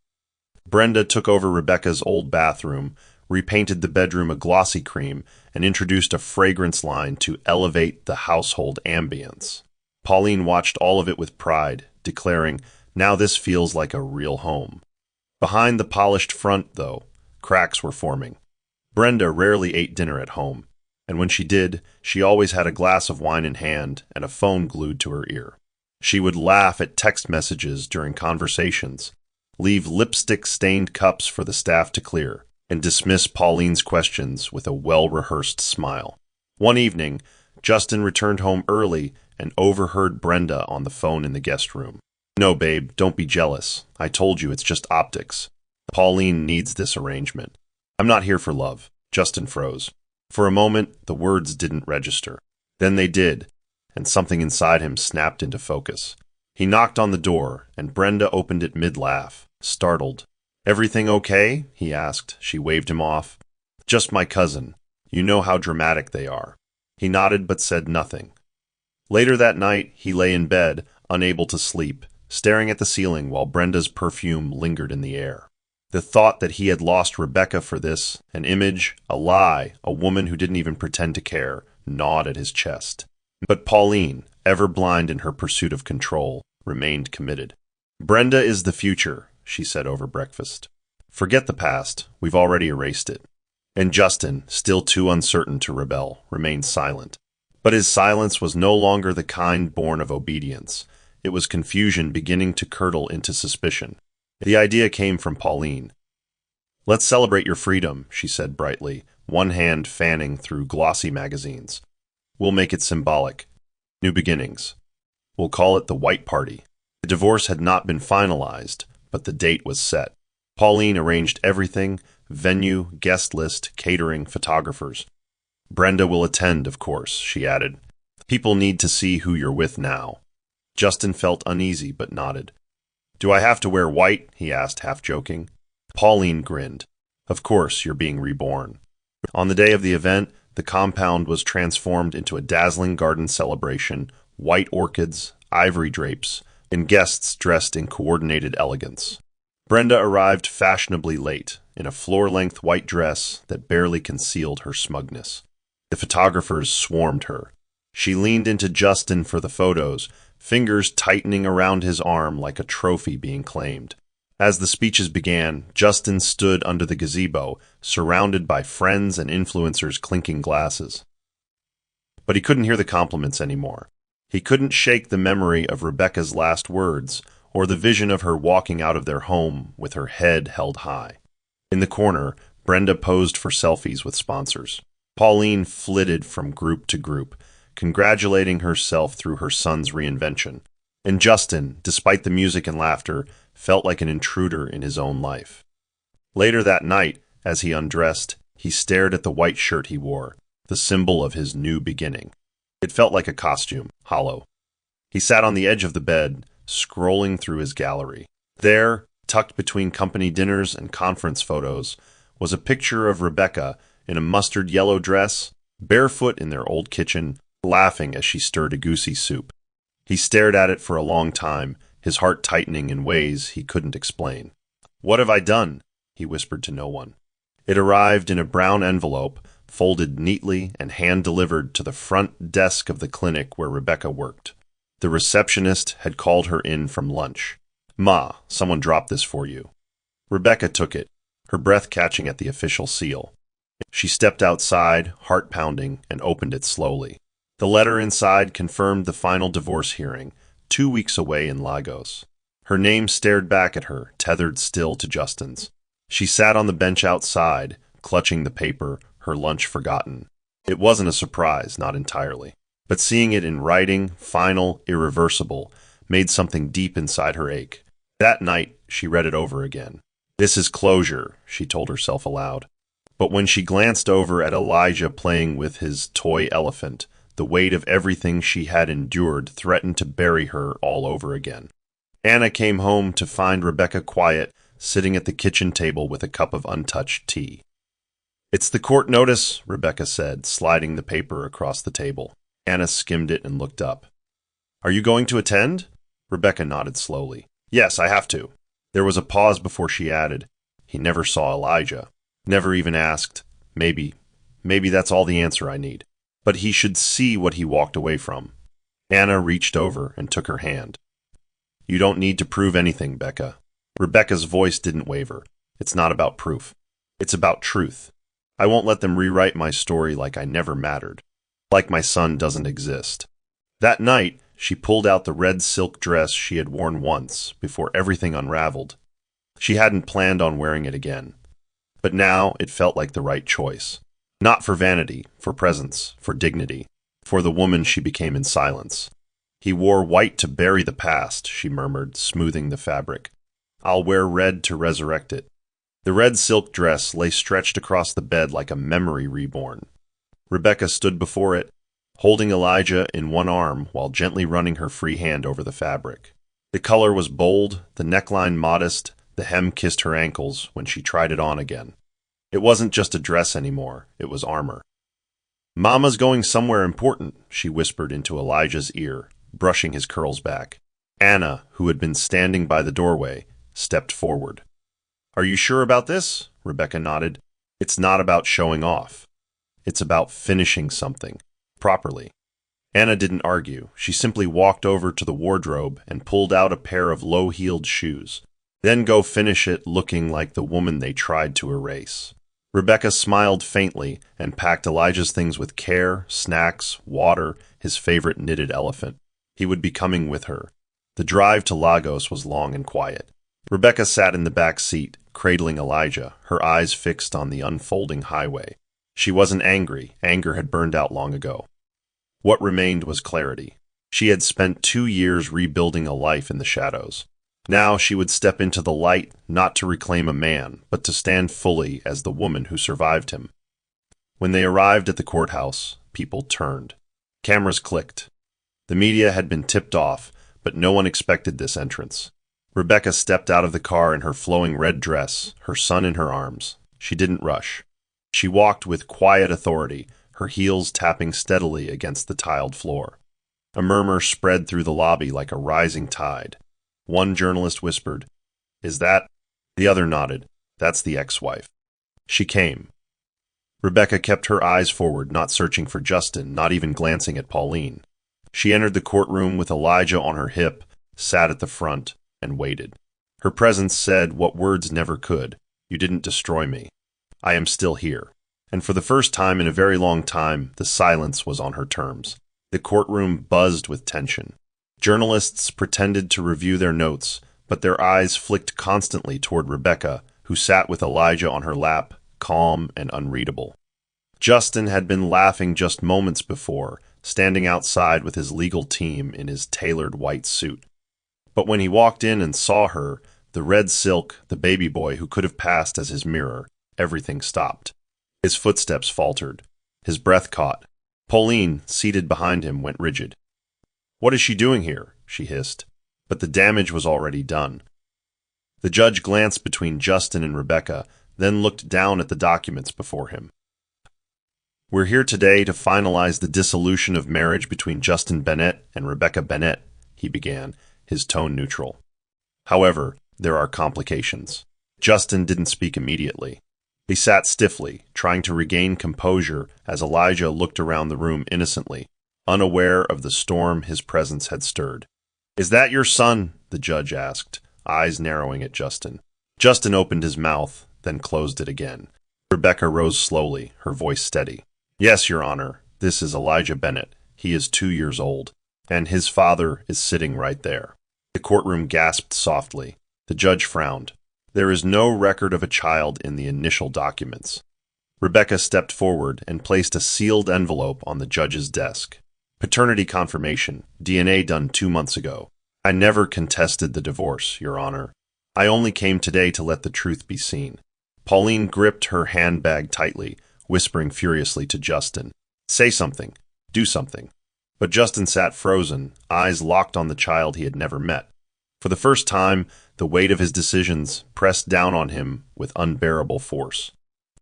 A: Brenda took over Rebecca's old bathroom, repainted the bedroom a glossy cream, and introduced a fragrance line to elevate the household ambience. Pauline watched all of it with pride, declaring, "Now this feels like a real home." Behind the polished front, though, cracks were forming. Brenda rarely ate dinner at home, and when she did, she always had a glass of wine in hand and a phone glued to her ear. She would laugh at text messages during conversations, leave lipstick-stained cups for the staff to clear, and dismiss Pauline's questions with a well-rehearsed smile. One evening, Justin returned home early and overheard Brenda on the phone in the guest room. "No, babe, don't be jealous. I told you it's just optics. Pauline needs this arrangement. I'm not here for love." Justin froze. For a moment, the words didn't register. Then they did, and something inside him snapped into focus. He knocked on the door, and Brenda opened it mid-laugh, startled. "Everything okay?" he asked. She waved him off. "Just my cousin. You know how dramatic they are." He nodded but said nothing. Later that night, he lay in bed, unable to sleep, staring at the ceiling while Brenda's perfume lingered in the air. The thought that he had lost Rebecca for this, an image, a lie, a woman who didn't even pretend to care, gnawed at his chest. But Pauline, ever blind in her pursuit of control, remained committed. "Brenda is the future," she said over breakfast. "Forget the past, we've already erased it." And Justin, still too uncertain to rebel, remained silent. But his silence was no longer the kind born of obedience. It was confusion beginning to curdle into suspicion. The idea came from Pauline. "Let's celebrate your freedom," she said brightly, one hand fanning through glossy magazines. "We'll make it symbolic. New beginnings. We'll call it the White Party." The divorce had not been finalized, but the date was set. Pauline arranged everything: venue, guest list, catering, photographers. "Brenda will attend, of course," she added. "People need to see who you're with now." Justin felt uneasy but nodded. "Do I have to wear white?" he asked, half joking. Pauline grinned. "Of course, you're being reborn." On the day of the event, the compound was transformed into a dazzling garden celebration: white orchids, ivory drapes, and guests dressed in coordinated elegance. Brenda arrived fashionably late, in a floor-length white dress that barely concealed her smugness. The photographers swarmed her. She leaned into Justin for the photos, fingers tightening around his arm like a trophy being claimed. As the speeches began, Justin stood under the gazebo, surrounded by friends and influencers clinking glasses. But he couldn't hear the compliments anymore. He couldn't shake the memory of Rebecca's last words, or the vision of her walking out of their home with her head held high. In the corner, Brenda posed for selfies with sponsors. Pauline flitted from group to group, congratulating herself through her son's reinvention. And Justin, despite the music and laughter, felt like an intruder in his own life. Later that night, as he undressed, he stared at the white shirt he wore, the symbol of his new beginning. It felt like a costume, hollow. He sat on the edge of the bed, scrolling through his gallery. There, tucked between company dinners and conference photos, was a picture of Rebecca in a mustard yellow dress, barefoot in their old kitchen, laughing as she stirred a goosey soup. He stared at it for a long time, his heart tightening in ways he couldn't explain. "What have I done?" he whispered to no one. It arrived in a brown envelope, folded neatly and hand-delivered to the front desk of the clinic where Rebecca worked. The receptionist had called her in from lunch. "Ma, someone dropped this for you." Rebecca took it, her breath catching at the official seal. She stepped outside, heart pounding, and opened it slowly. The letter inside confirmed the final divorce hearing, 2 weeks away in Lagos. Her name stared back at her, tethered still to Justin's. She sat on the bench outside, clutching the paper, her lunch forgotten. It wasn't a surprise, not entirely. But seeing it in writing, final, irreversible, made something deep inside her ache. That night, she read it over again. "This is closure," she told herself aloud. But when she glanced over at Elijah playing with his toy elephant, the weight of everything she had endured threatened to bury her all over again. Anna came home to find Rebecca quiet, sitting at the kitchen table with a cup of untouched tea. "It's the court notice," Rebecca said, sliding the paper across the table. Anna skimmed it and looked up. "Are you going to attend?" Rebecca nodded slowly. "Yes, I have to." There was a pause before she added, "He never saw Elijah. Never even asked. Maybe that's all the answer I need. But he should see what he walked away from." Anna reached over and took her hand. "You don't need to prove anything, Becca." Rebecca's voice didn't waver. "It's not about proof. It's about truth. I won't let them rewrite my story like I never mattered. Like my son doesn't exist." That night, she pulled out the red silk dress she had worn once, before everything unraveled. She hadn't planned on wearing it again. But now it felt like the right choice. Not for vanity, for presence, for dignity, for the woman she became in silence. "He wore white to bury the past," she murmured, smoothing the fabric. "I'll wear red to resurrect it." The red silk dress lay stretched across the bed like a memory reborn. Rebecca stood before it, holding Elijah in one arm while gently running her free hand over the fabric. The color was bold, the neckline modest, the hem kissed her ankles when she tried it on again. It wasn't just a dress anymore, it was armor. "Mama's going somewhere important," she whispered into Elijah's ear, brushing his curls back. Anna, who had been standing by the doorway, stepped forward. "Are you sure about this?" Rebecca nodded. "It's not about showing off. It's about finishing something, properly." Anna didn't argue. She simply walked over to the wardrobe and pulled out a pair of low-heeled shoes. Then go finish it looking like the woman they tried to erase. Rebecca smiled faintly and packed Elijah's things with care, snacks, water, his favorite knitted elephant. He would be coming with her. The drive to Lagos was long and quiet. Rebecca sat in the back seat, cradling Elijah, her eyes fixed on the unfolding highway. She wasn't angry. Anger had burned out long ago. What remained was clarity. She had spent 2 years rebuilding a life in the shadows. Now she would step into the light, not to reclaim a man, but to stand fully as the woman who survived him. When they arrived at the courthouse, people turned. Cameras clicked. The media had been tipped off, but no one expected this entrance. Rebecca stepped out of the car in her flowing red dress, her son in her arms. She didn't rush. She walked with quiet authority, her heels tapping steadily against the tiled floor. A murmur spread through the lobby like a rising tide. One journalist whispered, "Is that?" The other nodded, "That's the ex-wife." She came. Rebecca kept her eyes forward, not searching for Justin, not even glancing at Pauline. She entered the courtroom with Elijah on her hip, sat at the front, and waited. Her presence said what words never could, "You didn't destroy me. I am still here." And for the first time in a very long time, the silence was on her terms. The courtroom buzzed with tension. Journalists pretended to review their notes, but their eyes flicked constantly toward Rebecca, who sat with Elijah on her lap, calm and unreadable. Justin had been laughing just moments before, standing outside with his legal team in his tailored white suit. But when he walked in and saw her, the red silk, the baby boy who could have passed as his mirror, everything stopped. His footsteps faltered. His breath caught. Pauline, seated behind him, went rigid. "What is she doing here?" she hissed. But the damage was already done. The judge glanced between Justin and Rebecca, then looked down at the documents before him. "We're here today to finalize the dissolution of marriage between Justin Bennett and Rebecca Bennett," he began, his tone neutral. "However, there are complications." Justin didn't speak immediately. He sat stiffly, trying to regain composure as Elijah looked around the room innocently, unaware of the storm his presence had stirred. "Is that your son?" the judge asked, eyes narrowing at Justin. Justin opened his mouth, then closed it again. Rebecca rose slowly, her voice steady. "Yes, Your Honor, this is Elijah Bennett. He is 2 years old, and his father is sitting right there." The courtroom gasped softly. The judge frowned. "There is no record of a child in the initial documents." Rebecca stepped forward and placed a sealed envelope on the judge's desk. "Paternity confirmation, DNA done 2 months ago. I never contested the divorce, Your Honor. I only came today to let the truth be seen." Pauline gripped her handbag tightly, whispering furiously to Justin, "Say something. Do something." But Justin sat frozen, eyes locked on the child he had never met. For the first time, the weight of his decisions pressed down on him with unbearable force.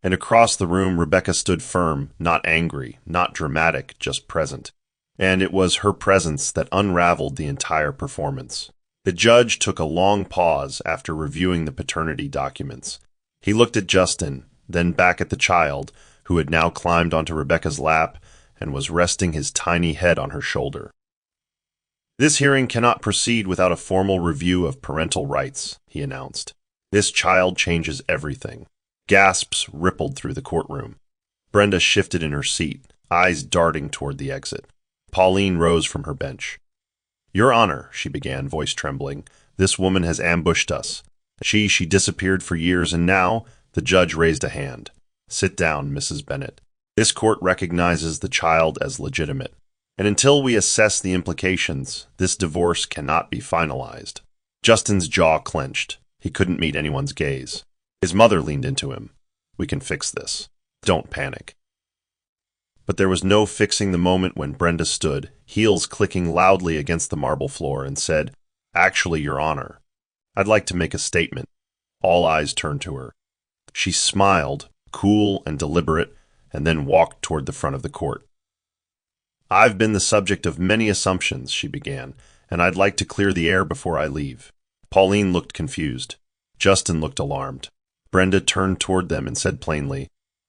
A: And across the room, Rebecca stood firm, not angry, not dramatic, just present. And it was her presence that unraveled the entire performance. The judge took a long pause after reviewing the paternity documents. He looked at Justin, then back at the child, who had now climbed onto Rebecca's lap and was resting his tiny head on her shoulder. "This hearing cannot proceed without a formal review of parental rights," he announced. "This child changes everything." Gasps rippled through the courtroom. Brenda shifted in her seat, eyes darting toward the exit. Pauline rose from her bench. "Your Honor," she began, voice trembling, "this woman has ambushed us. She disappeared for years, and now—" The judge raised a hand. "Sit down, Mrs. Bennett. This court recognizes the child as legitimate. And until we assess the implications, this divorce cannot be finalized." Justin's jaw clenched. He couldn't meet anyone's gaze. His mother leaned into him. "We can fix this. Don't panic." But there was no fixing the moment when Brenda stood, heels clicking loudly against the marble floor, and said, Actually, Your Honor, I'd like to make a statement. All eyes turned to her. She smiled, cool and deliberate, and then walked toward the front of the court. I've been the subject of many assumptions, she began, and I'd like to clear the air before I leave. Pauline looked confused. Justin looked alarmed. Brenda turned toward them and said plainly,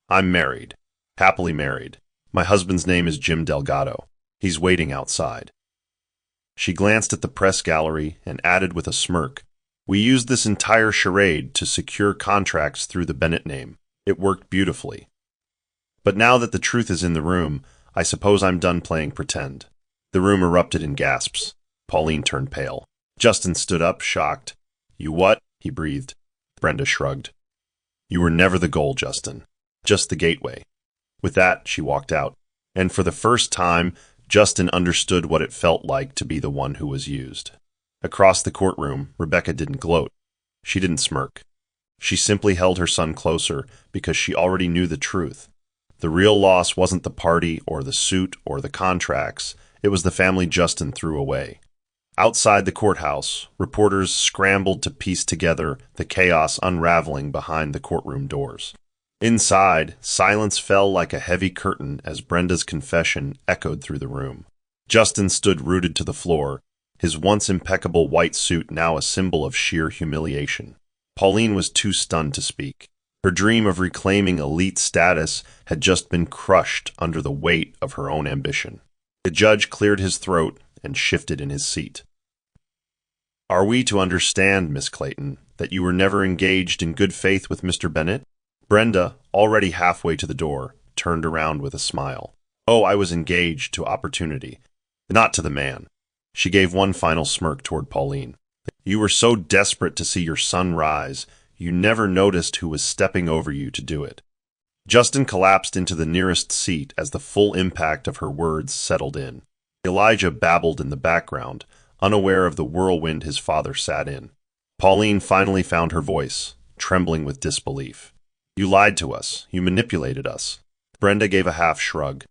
A: I'm married. Happily married. My husband's name is Jim Delgado. He's waiting outside. She glanced at the press gallery and added with a smirk, We used this entire charade to secure contracts through the Bennett name. It worked beautifully. But now that the truth is in the room, I suppose I'm done playing pretend. The room erupted in gasps. Pauline turned pale. Justin stood up, shocked. You what? He breathed. Brenda shrugged. You were never the goal, Justin. Just the gateway. With that, she walked out. And for the first time, Justin understood what it felt like to be the one who was used. Across the courtroom, Rebecca didn't gloat. She didn't smirk. She simply held her son closer because she already knew the truth. The real loss wasn't the party or the suit or the contracts. It was the family Justin threw away. Outside the courthouse, reporters scrambled to piece together the chaos unraveling behind the courtroom doors. Inside, silence fell like a heavy curtain as Brenda's confession echoed through the room. Justin stood rooted to the floor, his once impeccable white suit now a symbol of sheer humiliation. Pauline was too stunned to speak. Her dream of reclaiming elite status had just been crushed under the weight of her own ambition. The judge cleared his throat and shifted in his seat. Are we to understand, Miss Clayton, that you were never engaged in good faith with Mr. Bennett? Brenda, already halfway to the door, turned around with a smile. Oh, I was engaged to opportunity, not to the man. She gave one final smirk toward Pauline. You were so desperate to see your son rise, you never noticed who was stepping over you to do it. Justin collapsed into the nearest seat as the full impact of her words settled in. Elijah babbled in the background, unaware of the whirlwind his father sat in. Pauline finally found her voice, trembling with disbelief. You lied to us. You manipulated us. Brenda gave a half shrug.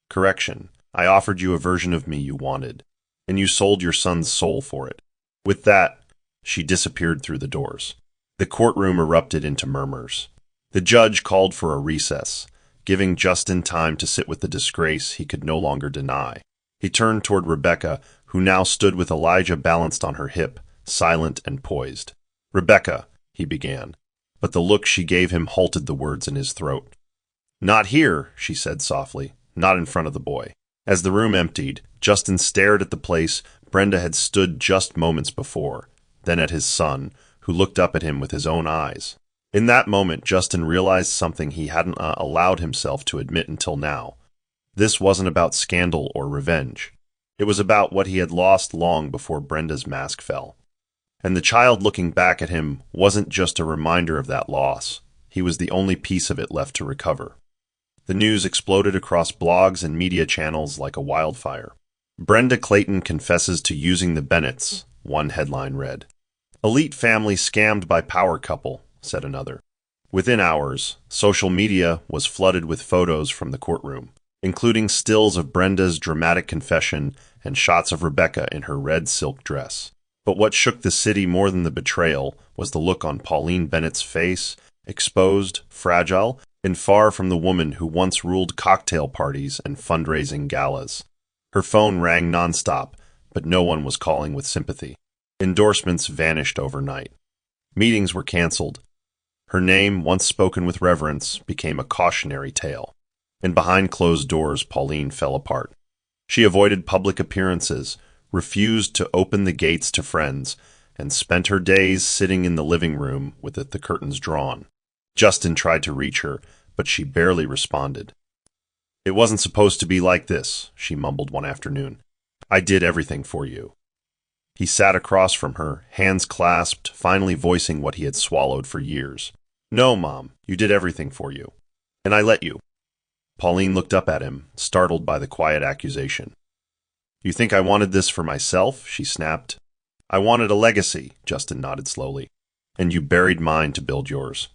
A: Correction. I offered you a version of me you wanted, and you sold your son's soul for it. With that, she disappeared through the doors. The courtroom erupted into murmurs. The judge called for a recess, giving Justin time to sit with the disgrace he could no longer deny. He turned toward Rebecca, who now stood with Elijah balanced on her hip, silent and poised. Rebecca, he began, but the look she gave him halted the words in his throat. Not here, she said softly, not in front of the boy. As the room emptied, Justin stared at the place Brenda had stood just moments before, then at his son, who looked up at him with his own eyes. In that moment, Justin realized something he hadn't allowed himself to admit until now. This wasn't about scandal or revenge. It was about what he had lost long before Brenda's mask fell. And the child looking back at him wasn't just a reminder of that loss. He was the only piece of it left to recover. The news exploded across blogs and media channels like a wildfire. Brenda Clayton confesses to using the Bennetts, one headline read. Elite family scammed by power couple, said another. Within hours, social media was flooded with photos from the courtroom, including stills of Brenda's dramatic confession and shots of Rebecca in her red silk dress. But what shook the city more than the betrayal was the look on Pauline Bennett's face, exposed, fragile, and far from the woman who once ruled cocktail parties and fundraising galas. Her phone rang nonstop, but no one was calling with sympathy. Endorsements vanished overnight. Meetings were canceled. Her name, once spoken with reverence, became a cautionary tale. And behind closed doors, Pauline fell apart. She avoided public appearances, refused to open the gates to friends, and spent her days sitting in the living room with the curtains drawn. Justin tried to reach her, but she barely responded. It wasn't supposed to be like this, she mumbled one afternoon. I did everything for you. He sat across from her, hands clasped, finally voicing what he had swallowed for years. No, Mom, you did everything for you. And I let you. Pauline looked up at him, startled by the quiet accusation. You think I wanted this for myself? She snapped. I wanted a legacy, Justin nodded slowly. And you buried mine to build yours.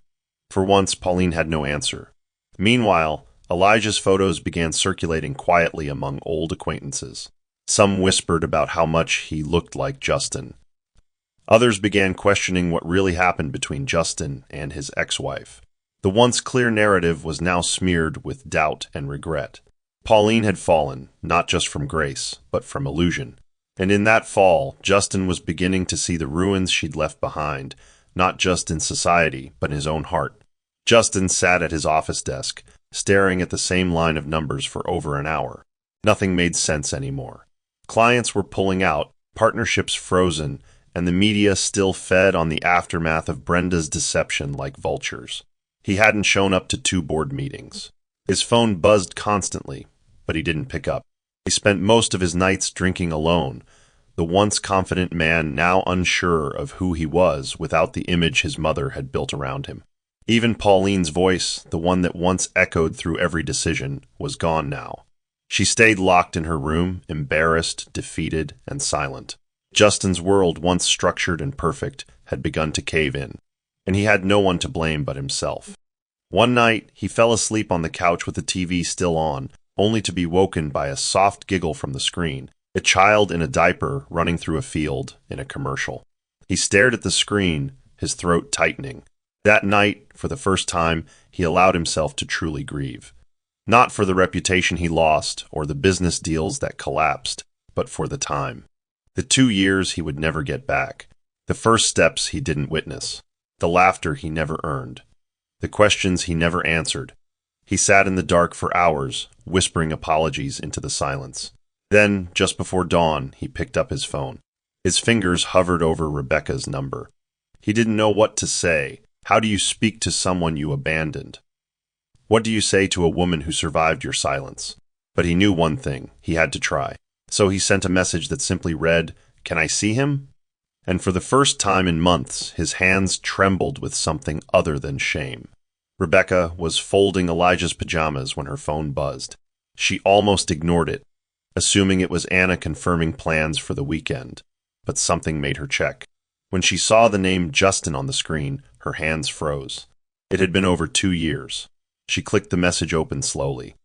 A: For once, Pauline had no answer. Meanwhile, Elijah's photos began circulating quietly among old acquaintances. Some whispered about how much he looked like Justin. Others began questioning what really happened between Justin and his ex-wife. The once clear narrative was now smeared with doubt and regret. Pauline had fallen, not just from grace, but from illusion. And in that fall, Justin was beginning to see the ruins she'd left behind, not just in society, but in his own heart. Justin sat at his office desk, staring at the same line of numbers for over an hour. Nothing made sense anymore. Clients were pulling out, partnerships frozen, and the media still fed on the aftermath of Brenda's deception like vultures. He hadn't shown up to 2 board meetings. His phone buzzed constantly, but he didn't pick up. He spent most of his nights drinking alone, the once confident man now unsure of who he was without the image his mother had built around him. Even Pauline's voice, the one that once echoed through every decision, was gone now. She stayed locked in her room, embarrassed, defeated, and silent. Justin's world, once structured and perfect, had begun to cave in, and he had no one to blame but himself. One night, he fell asleep on the couch with the TV still on, only to be woken by a soft giggle from the screen, a child in a diaper running through a field in a commercial. He stared at the screen, his throat tightening. That night, for the first time, he allowed himself to truly grieve. Not for the reputation he lost or the business deals that collapsed, but for the time. The 2 years he would never get back. The first steps he didn't witness. The laughter he never earned. The questions he never answered. He sat in the dark for hours, whispering apologies into the silence. Then, just before dawn, he picked up his phone. His fingers hovered over Rebecca's number. He didn't know what to say. How do you speak to someone you abandoned? What do you say to a woman who survived your silence? But he knew one thing. He had to try. So he sent a message that simply read, "Can I see him?" And for the first time in months, his hands trembled with something other than shame. Rebecca was folding Elijah's pajamas when her phone buzzed. She almost ignored it, assuming it was Anna confirming plans for the weekend. But something made her check. When she saw the name Justin on the screen, her hands froze. It had been over 2 years. She clicked the message open slowly.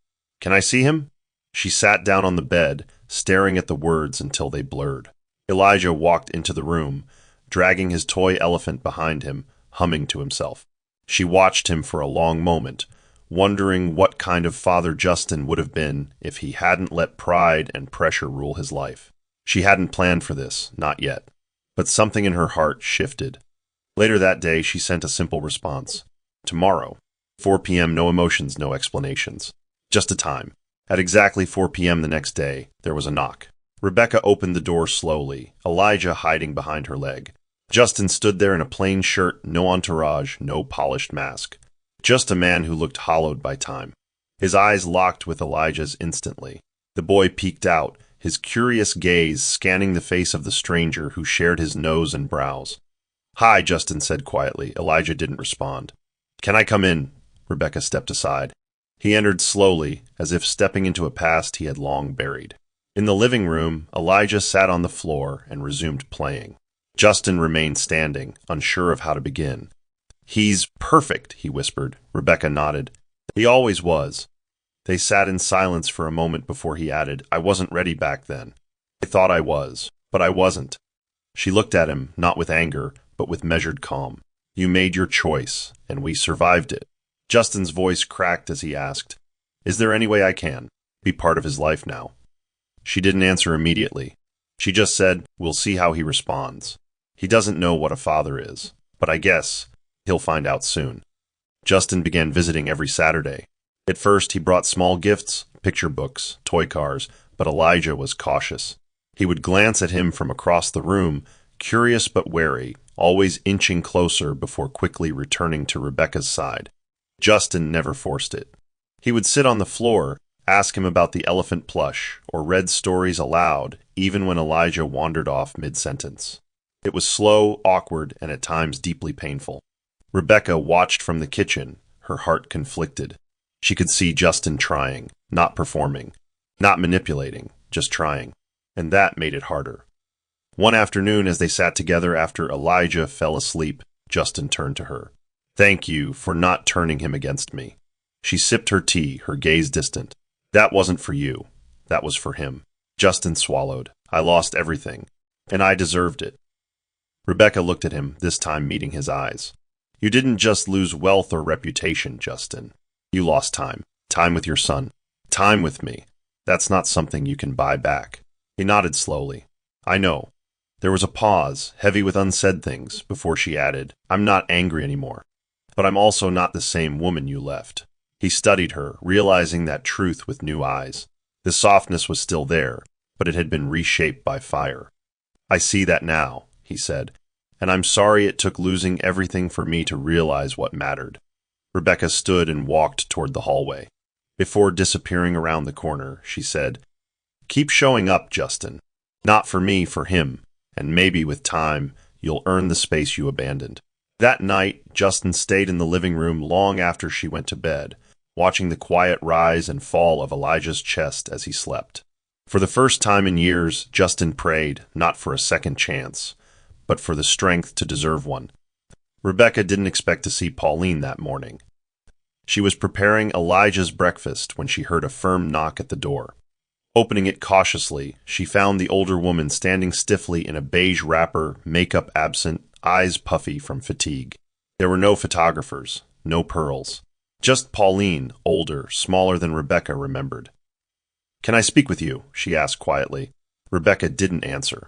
A: "Can I see him?" She sat down on the bed, staring at the words until they blurred. Elijah walked into the room, dragging his toy elephant behind him, humming to himself. She watched him for a long moment, wondering what kind of father Justin would have been if he hadn't let pride and pressure rule his life. She hadn't planned for this, not yet. But something in her heart shifted. Later that day, she sent a simple response. "Tomorrow. 4 p.m., no emotions, no explanations. Just a time." At exactly 4 p.m. the next day, there was a knock. Rebecca opened the door slowly, Elijah hiding behind her leg. Justin stood there in a plain shirt, no entourage, no polished mask. Just a man who looked hollowed by time. His eyes locked with Elijah's instantly. The boy peeked out, his curious gaze scanning the face of the stranger who shared his nose and brows. "Hi," Justin said quietly. Elijah didn't respond. "Can I come in?" Rebecca stepped aside. He entered slowly, as if stepping into a past he had long buried. In the living room, Elijah sat on the floor and resumed playing. Justin remained standing, unsure of how to begin. "He's perfect," he whispered. Rebecca nodded. "He always was." They sat in silence for a moment before he added, "I wasn't ready back then. I thought I was, but I wasn't." She looked at him, not with anger, but with measured calm. "You made your choice, and we survived it." Justin's voice cracked as he asked, "Is there any way I can be part of his life now?" She didn't answer immediately. She just said, "We'll see how he responds. He doesn't know what a father is, but I guess he'll find out soon." Justin began visiting every Saturday. At first, he brought small gifts, picture books, toy cars, but Elijah was cautious. He would glance at him from across the room, curious but wary, always inching closer before quickly returning to Rebecca's side. Justin never forced it. He would sit on the floor, ask him about the elephant plush, or read stories aloud, even when Elijah wandered off mid-sentence. It was slow, awkward, and at times deeply painful. Rebecca watched from the kitchen, her heart conflicted. She could see Justin trying, not performing, not manipulating, just trying. And that made it harder. One afternoon, as they sat together after Elijah fell asleep, Justin turned to her. "Thank you for not turning him against me." She sipped her tea, her gaze distant. "That wasn't for you. That was for him." Justin swallowed. "I lost everything, and I deserved it." Rebecca looked at him, this time meeting his eyes. You didn't just lose wealth or reputation, Justin. You lost time. Time with your son. Time with me. That's not something you can buy back. He nodded slowly. I know. There was a pause, heavy with unsaid things, before she added, I'm not angry anymore. But I'm also not the same woman you left. He studied her, realizing that truth with new eyes. The softness was still there, but it had been reshaped by fire. I see that now, he said, and I'm sorry it took losing everything for me to realize what mattered. Rebecca stood and walked toward the hallway. Before disappearing around the corner, she said, Keep showing up, Justin. Not for me, for him, and maybe with time, you'll earn the space you abandoned. That night, Justin stayed in the living room long after she went to bed, watching the quiet rise and fall of Elijah's chest as he slept. For the first time in years, Justin prayed, not for a second chance, but for the strength to deserve one. Rebecca didn't expect to see Pauline that morning. She was preparing Elijah's breakfast when she heard a firm knock at the door. Opening it cautiously, she found the older woman standing stiffly in a beige wrapper, makeup absent, eyes puffy from fatigue. There were no photographers, no pearls. Just Pauline, older, smaller than Rebecca remembered. Can I speak with you? She asked quietly. Rebecca didn't answer.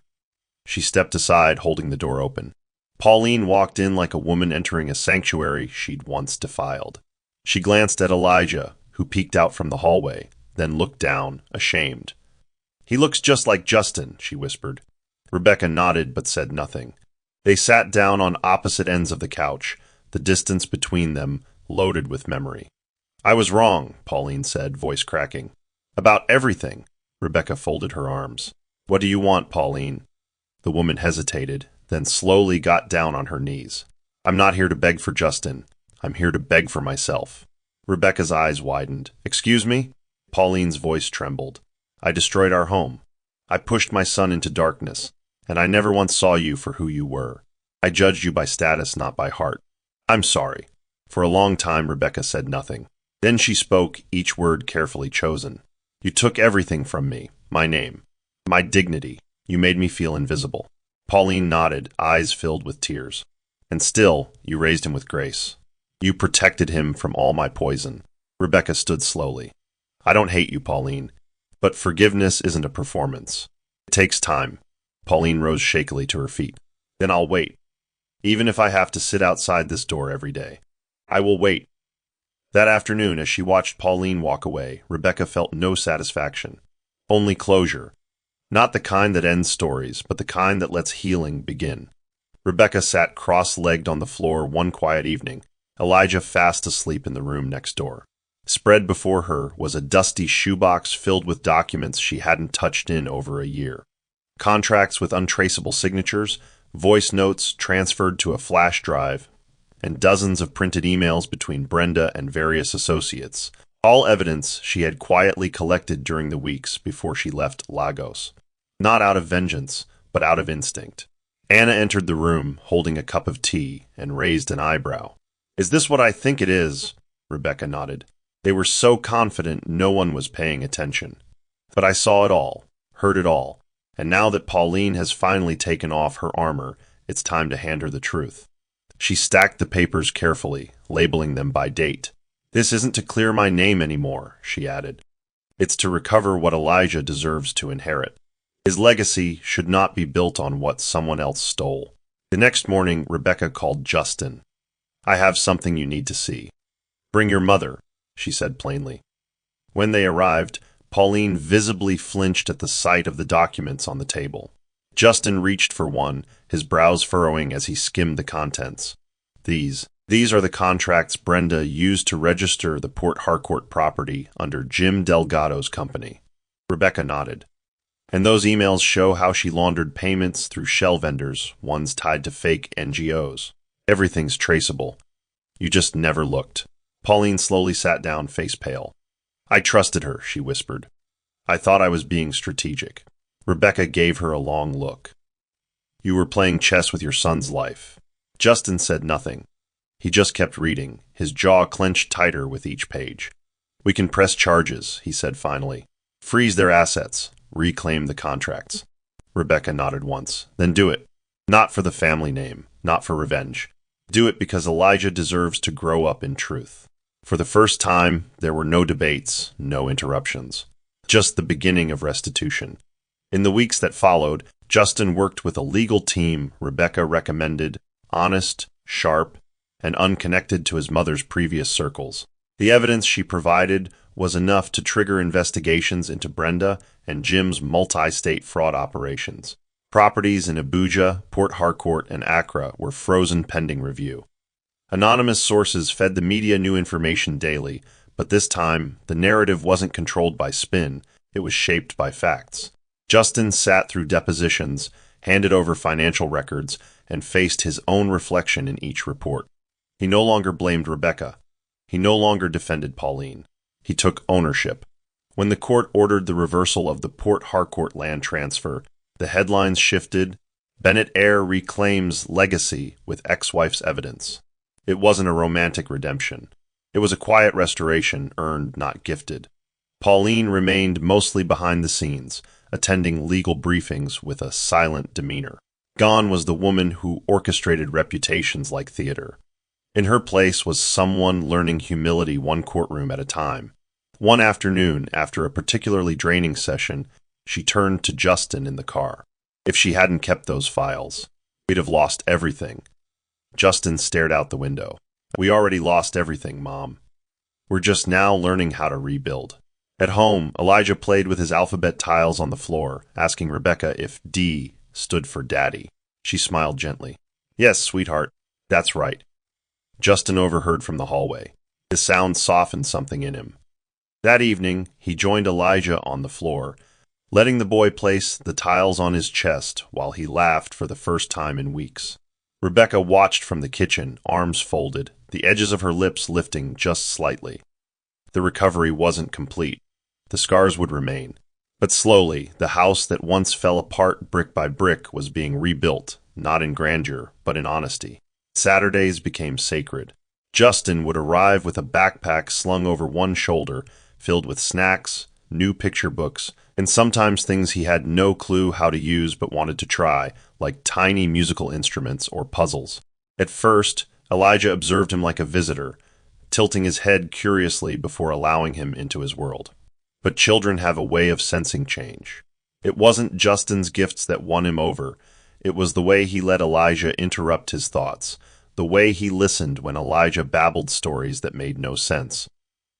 A: She stepped aside, holding the door open. Pauline walked in like a woman entering a sanctuary she'd once defiled. She glanced at Elijah, who peeked out from the hallway, then looked down, ashamed. He looks just like Justin, she whispered. Rebecca nodded but said nothing. They sat down on opposite ends of the couch, the distance between them loaded with memory. I was wrong, Pauline said, voice cracking. About everything. Rebecca folded her arms. What do you want, Pauline? The woman hesitated, then slowly got down on her knees. I'm not here to beg for Justin. I'm here to beg for myself. Rebecca's eyes widened. Excuse me? Pauline's voice trembled. I destroyed our home. I pushed my son into darkness, and I never once saw you for who you were. I judged you by status, not by heart. I'm sorry. For a long time, Rebecca said nothing. Then she spoke, each word carefully chosen. You took everything from me, my name, my dignity. You made me feel invisible. Pauline nodded, eyes filled with tears. And still, you raised him with grace. You protected him from all my poison. Rebecca stood slowly. I don't hate you, Pauline, but forgiveness isn't a performance. It takes time. Pauline rose shakily to her feet. Then I'll wait. Even if I have to sit outside this door every day. I will wait. That afternoon, as she watched Pauline walk away, Rebecca felt no satisfaction. Only closure. Not the kind that ends stories, but the kind that lets healing begin. Rebecca sat cross-legged on the floor one quiet evening, Elijah fast asleep in the room next door. Spread before her was a dusty shoebox filled with documents she hadn't touched in over a year. Contracts with untraceable signatures, voice notes transferred to a flash drive, and dozens of printed emails between Brenda and various associates, all evidence she had quietly collected during the weeks before she left Lagos. Not out of vengeance, but out of instinct. Anna entered the room, holding a cup of tea, and raised an eyebrow. Is this what I think it is? Rebecca nodded. They were so confident no one was paying attention. But I saw it all, heard it all, and now that Pauline has finally taken off her armor, it's time to hand her the truth. She stacked the papers carefully, labeling them by date. This isn't to clear my name anymore, she added. It's to recover what Elijah deserves to inherit. His legacy should not be built on what someone else stole. The next morning, Rebecca called Justin. I have something you need to see. Bring your mother, she said plainly. When they arrived, Pauline visibly flinched at the sight of the documents on the table. Justin reached for one, his brows furrowing as he skimmed the contents. These are the contracts Brenda used to register the Port Harcourt property under Jim Delgado's company. Rebecca nodded. And those emails show how she laundered payments through shell vendors, ones tied to fake NGOs. Everything's traceable. You just never looked. Pauline slowly sat down, face pale. I trusted her, she whispered. I thought I was being strategic. Rebecca gave her a long look. You were playing chess with your son's life. Justin said nothing. He just kept reading, his jaw clenched tighter with each page. We can press charges, he said finally. Freeze their assets. Reclaim the contracts. Rebecca nodded once. Then do it. Not for the family name, not for revenge. Do it because Elijah deserves to grow up in truth. For the first time, there were no debates, no interruptions. Just the beginning of restitution. In the weeks that followed, Justin worked with a legal team Rebecca recommended, honest, sharp, and unconnected to his mother's previous circles. The evidence she provided was enough to trigger investigations into Brenda and Jim's multi-state fraud operations. Properties in Abuja, Port Harcourt, and Accra were frozen pending review. Anonymous sources fed the media new information daily, but this time, the narrative wasn't controlled by spin, it was shaped by facts. Justin sat through depositions, handed over financial records, and faced his own reflection in each report. He no longer blamed Rebecca. He no longer defended Pauline. He took ownership. When the court ordered the reversal of the Port Harcourt land transfer, the headlines shifted. Bennett heir reclaims legacy with ex-wife's evidence. It wasn't a romantic redemption. It was a quiet restoration, earned, not gifted. Pauline remained mostly behind the scenes, attending legal briefings with a silent demeanor. Gone was the woman who orchestrated reputations like theater. In her place was someone learning humility one courtroom at a time. One afternoon, after a particularly draining session, she turned to Justin in the car. If she hadn't kept those files, we'd have lost everything. Justin stared out the window. We already lost everything, Mom. We're just now learning how to rebuild. At home, Elijah played with his alphabet tiles on the floor, asking Rebecca if D stood for Daddy. She smiled gently. Yes, sweetheart, that's right. Justin overheard from the hallway. The sound softened something in him. That evening, he joined Elijah on the floor, letting the boy place the tiles on his chest while he laughed for the first time in weeks. Rebecca watched from the kitchen, arms folded, the edges of her lips lifting just slightly. The recovery wasn't complete. The scars would remain. But slowly, the house that once fell apart brick by brick was being rebuilt, not in grandeur, but in honesty. Saturdays became sacred. Justin would arrive with a backpack slung over one shoulder, filled with snacks, new picture books, and sometimes things he had no clue how to use but wanted to try, like tiny musical instruments or puzzles. At first, Elijah observed him like a visitor, tilting his head curiously before allowing him into his world. But children have a way of sensing change. It wasn't Justin's gifts that won him over. It was the way he let Elijah interrupt his thoughts, the way he listened when Elijah babbled stories that made no sense.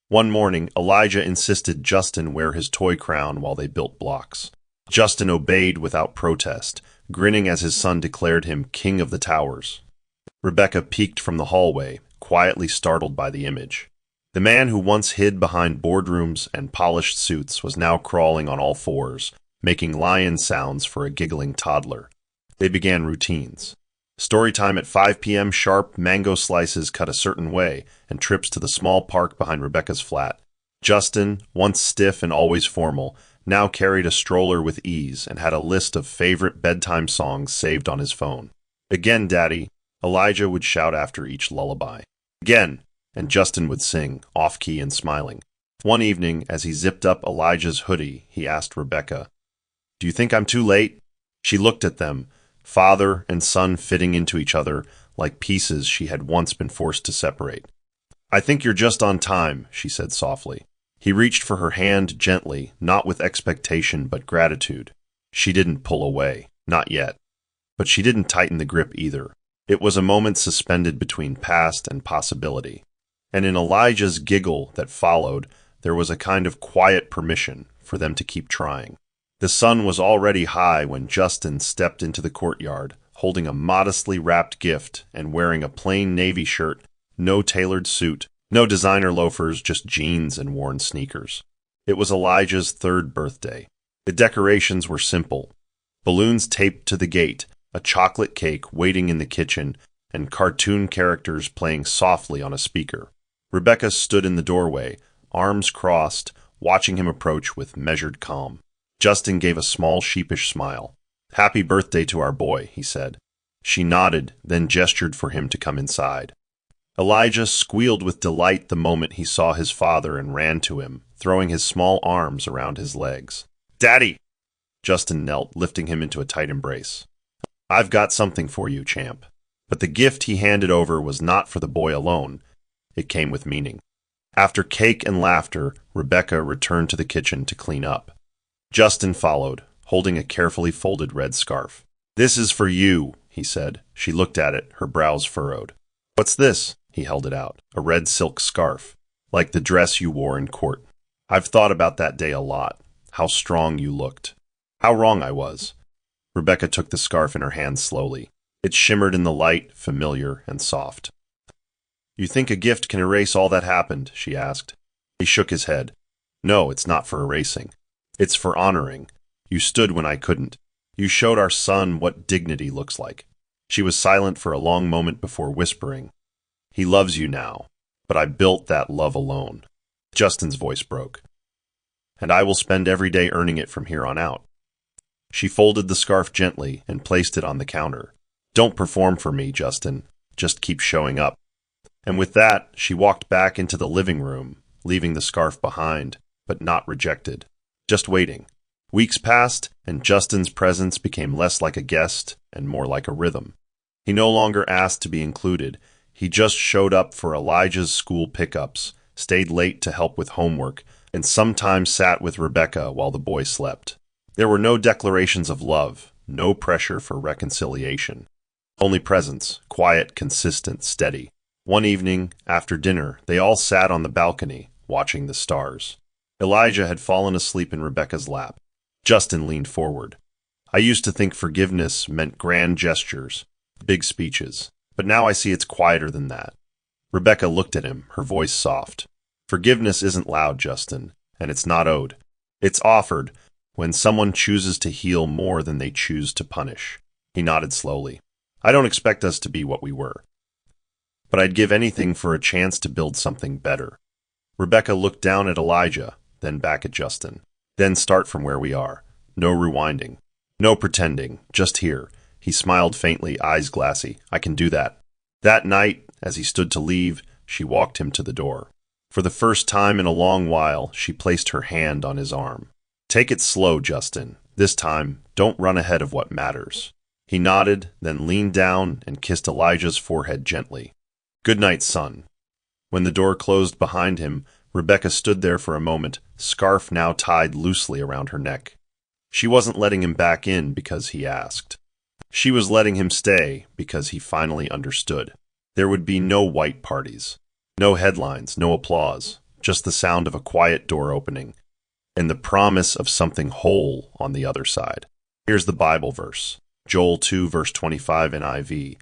A: One morning, Elijah insisted Justin wear his toy crown while they built blocks. Justin obeyed without protest, grinning as his son declared him king of the towers. Rebecca peeked from the hallway, quietly startled by the image. The man who once hid behind boardrooms and polished suits was now crawling on all fours, making lion sounds for a giggling toddler. They began routines. Storytime at 5 p.m. sharp, mango slices cut a certain way, and trips to the small park behind Rebecca's flat. Justin, once stiff and always formal, now carried a stroller with ease and had a list of favorite bedtime songs saved on his phone. Again, Daddy, Elijah would shout after each lullaby. Again, and Justin would sing, off-key and smiling. One evening, as he zipped up Elijah's hoodie, he asked Rebecca, "Do you think I'm too late?" She looked at them, father and son fitting into each other like pieces she had once been forced to separate. "I think you're just on time," she said softly. He reached for her hand gently, not with expectation but gratitude. She didn't pull away, not yet. But she didn't tighten the grip either. It was a moment suspended between past and possibility. And in Elijah's giggle that followed, there was a kind of quiet permission for them to keep trying. The sun was already high when Justin stepped into the courtyard, holding a modestly wrapped gift and wearing a plain navy shirt, no tailored suit, no designer loafers, just jeans and worn sneakers. It was Elijah's 3rd birthday. The decorations were simple. Balloons taped to the gate, a chocolate cake waiting in the kitchen, and cartoon characters playing softly on a speaker. Rebecca stood in the doorway, arms crossed, watching him approach with measured calm. Justin gave a small, sheepish smile. "Happy birthday to our boy," he said. She nodded, then gestured for him to come inside. Elijah squealed with delight the moment he saw his father and ran to him, throwing his small arms around his legs. "Daddy!" Justin knelt, lifting him into a tight embrace. "I've got something for you, champ." But the gift he handed over was not for the boy alone. It came with meaning. After cake and laughter, Rebecca returned to the kitchen to clean up. Justin followed, holding a carefully folded red scarf. "This is for you," he said. She looked at it, her brows furrowed. "What's this?" He held it out. "A red silk scarf, like the dress you wore in court. I've thought about that day a lot, how strong you looked. How wrong I was." Rebecca took the scarf in her hand slowly. It shimmered in the light, familiar and soft. "You think a gift can erase all that happened?" she asked. He shook his head. "No, it's not for erasing. It's for honoring. You stood when I couldn't. You showed our son what dignity looks like." She was silent for a long moment before whispering, "He loves you now, but I built that love alone." Justin's voice broke. "And I will spend every day earning it from here on out." She folded the scarf gently and placed it on the counter. "Don't perform for me, Justin. Just keep showing up." And with that, she walked back into the living room, leaving the scarf behind, but not rejected. Just waiting. Weeks passed, and Justin's presence became less like a guest and more like a rhythm. He no longer asked to be included. He just showed up for Elijah's school pickups, stayed late to help with homework, and sometimes sat with Rebecca while the boy slept. There were no declarations of love, no pressure for reconciliation. Only presence, quiet, consistent, steady. One evening, after dinner, they all sat on the balcony, watching the stars. Elijah had fallen asleep in Rebecca's lap. Justin leaned forward. "I used to think forgiveness meant grand gestures, big speeches, but now I see it's quieter than that." Rebecca looked at him, her voice soft. "Forgiveness isn't loud, Justin, and it's not owed. It's offered when someone chooses to heal more than they choose to punish." He nodded slowly. "I don't expect us to be what we were, but I'd give anything for a chance to build something better." Rebecca looked down at Elijah, then back at Justin. "Then start from where we are. No rewinding. No pretending. Just here." He smiled faintly, eyes glassy. "I can do that." That night, as he stood to leave, she walked him to the door. For the first time in a long while, she placed her hand on his arm. "Take it slow, Justin. This time, don't run ahead of what matters." He nodded, then leaned down and kissed Elijah's forehead gently. "Good night, son." When the door closed behind him, Rebecca stood there for a moment, scarf now tied loosely around her neck. She wasn't letting him back in because he asked. She was letting him stay because he finally understood. There would be no white parties, no headlines, no applause, just the sound of a quiet door opening, and the promise of something whole on the other side. Here's the Bible verse, Joel 2, verse 25 NIV.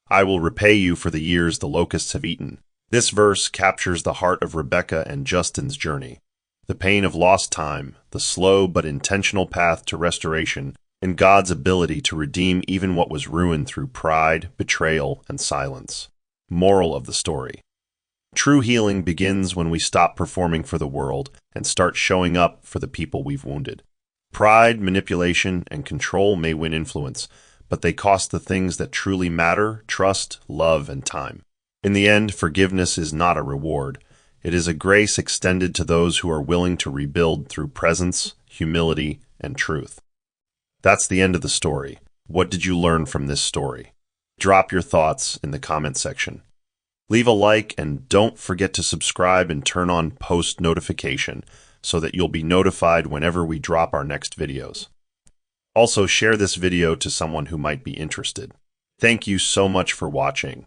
A: "I will repay you for the years the locusts have eaten." This verse captures the heart of Rebecca and Justin's journey. The pain of lost time, the slow but intentional path to restoration, and God's ability to redeem even what was ruined through pride, betrayal, and silence. Moral of the story. True healing begins when we stop performing for the world and start showing up for the people we've wounded. Pride, manipulation, and control may win influence, but they cost the things that truly matter: trust, love, and time. In the end, forgiveness is not a reward. It is a grace extended to those who are willing to rebuild through presence, humility, and truth. That's the end of the story. What did you learn from this story? Drop your thoughts in the comment section. Leave a like and don't forget to subscribe and turn on post notification so that you'll be notified whenever we drop our next videos. Also, share this video to someone who might be interested. Thank you so much for watching.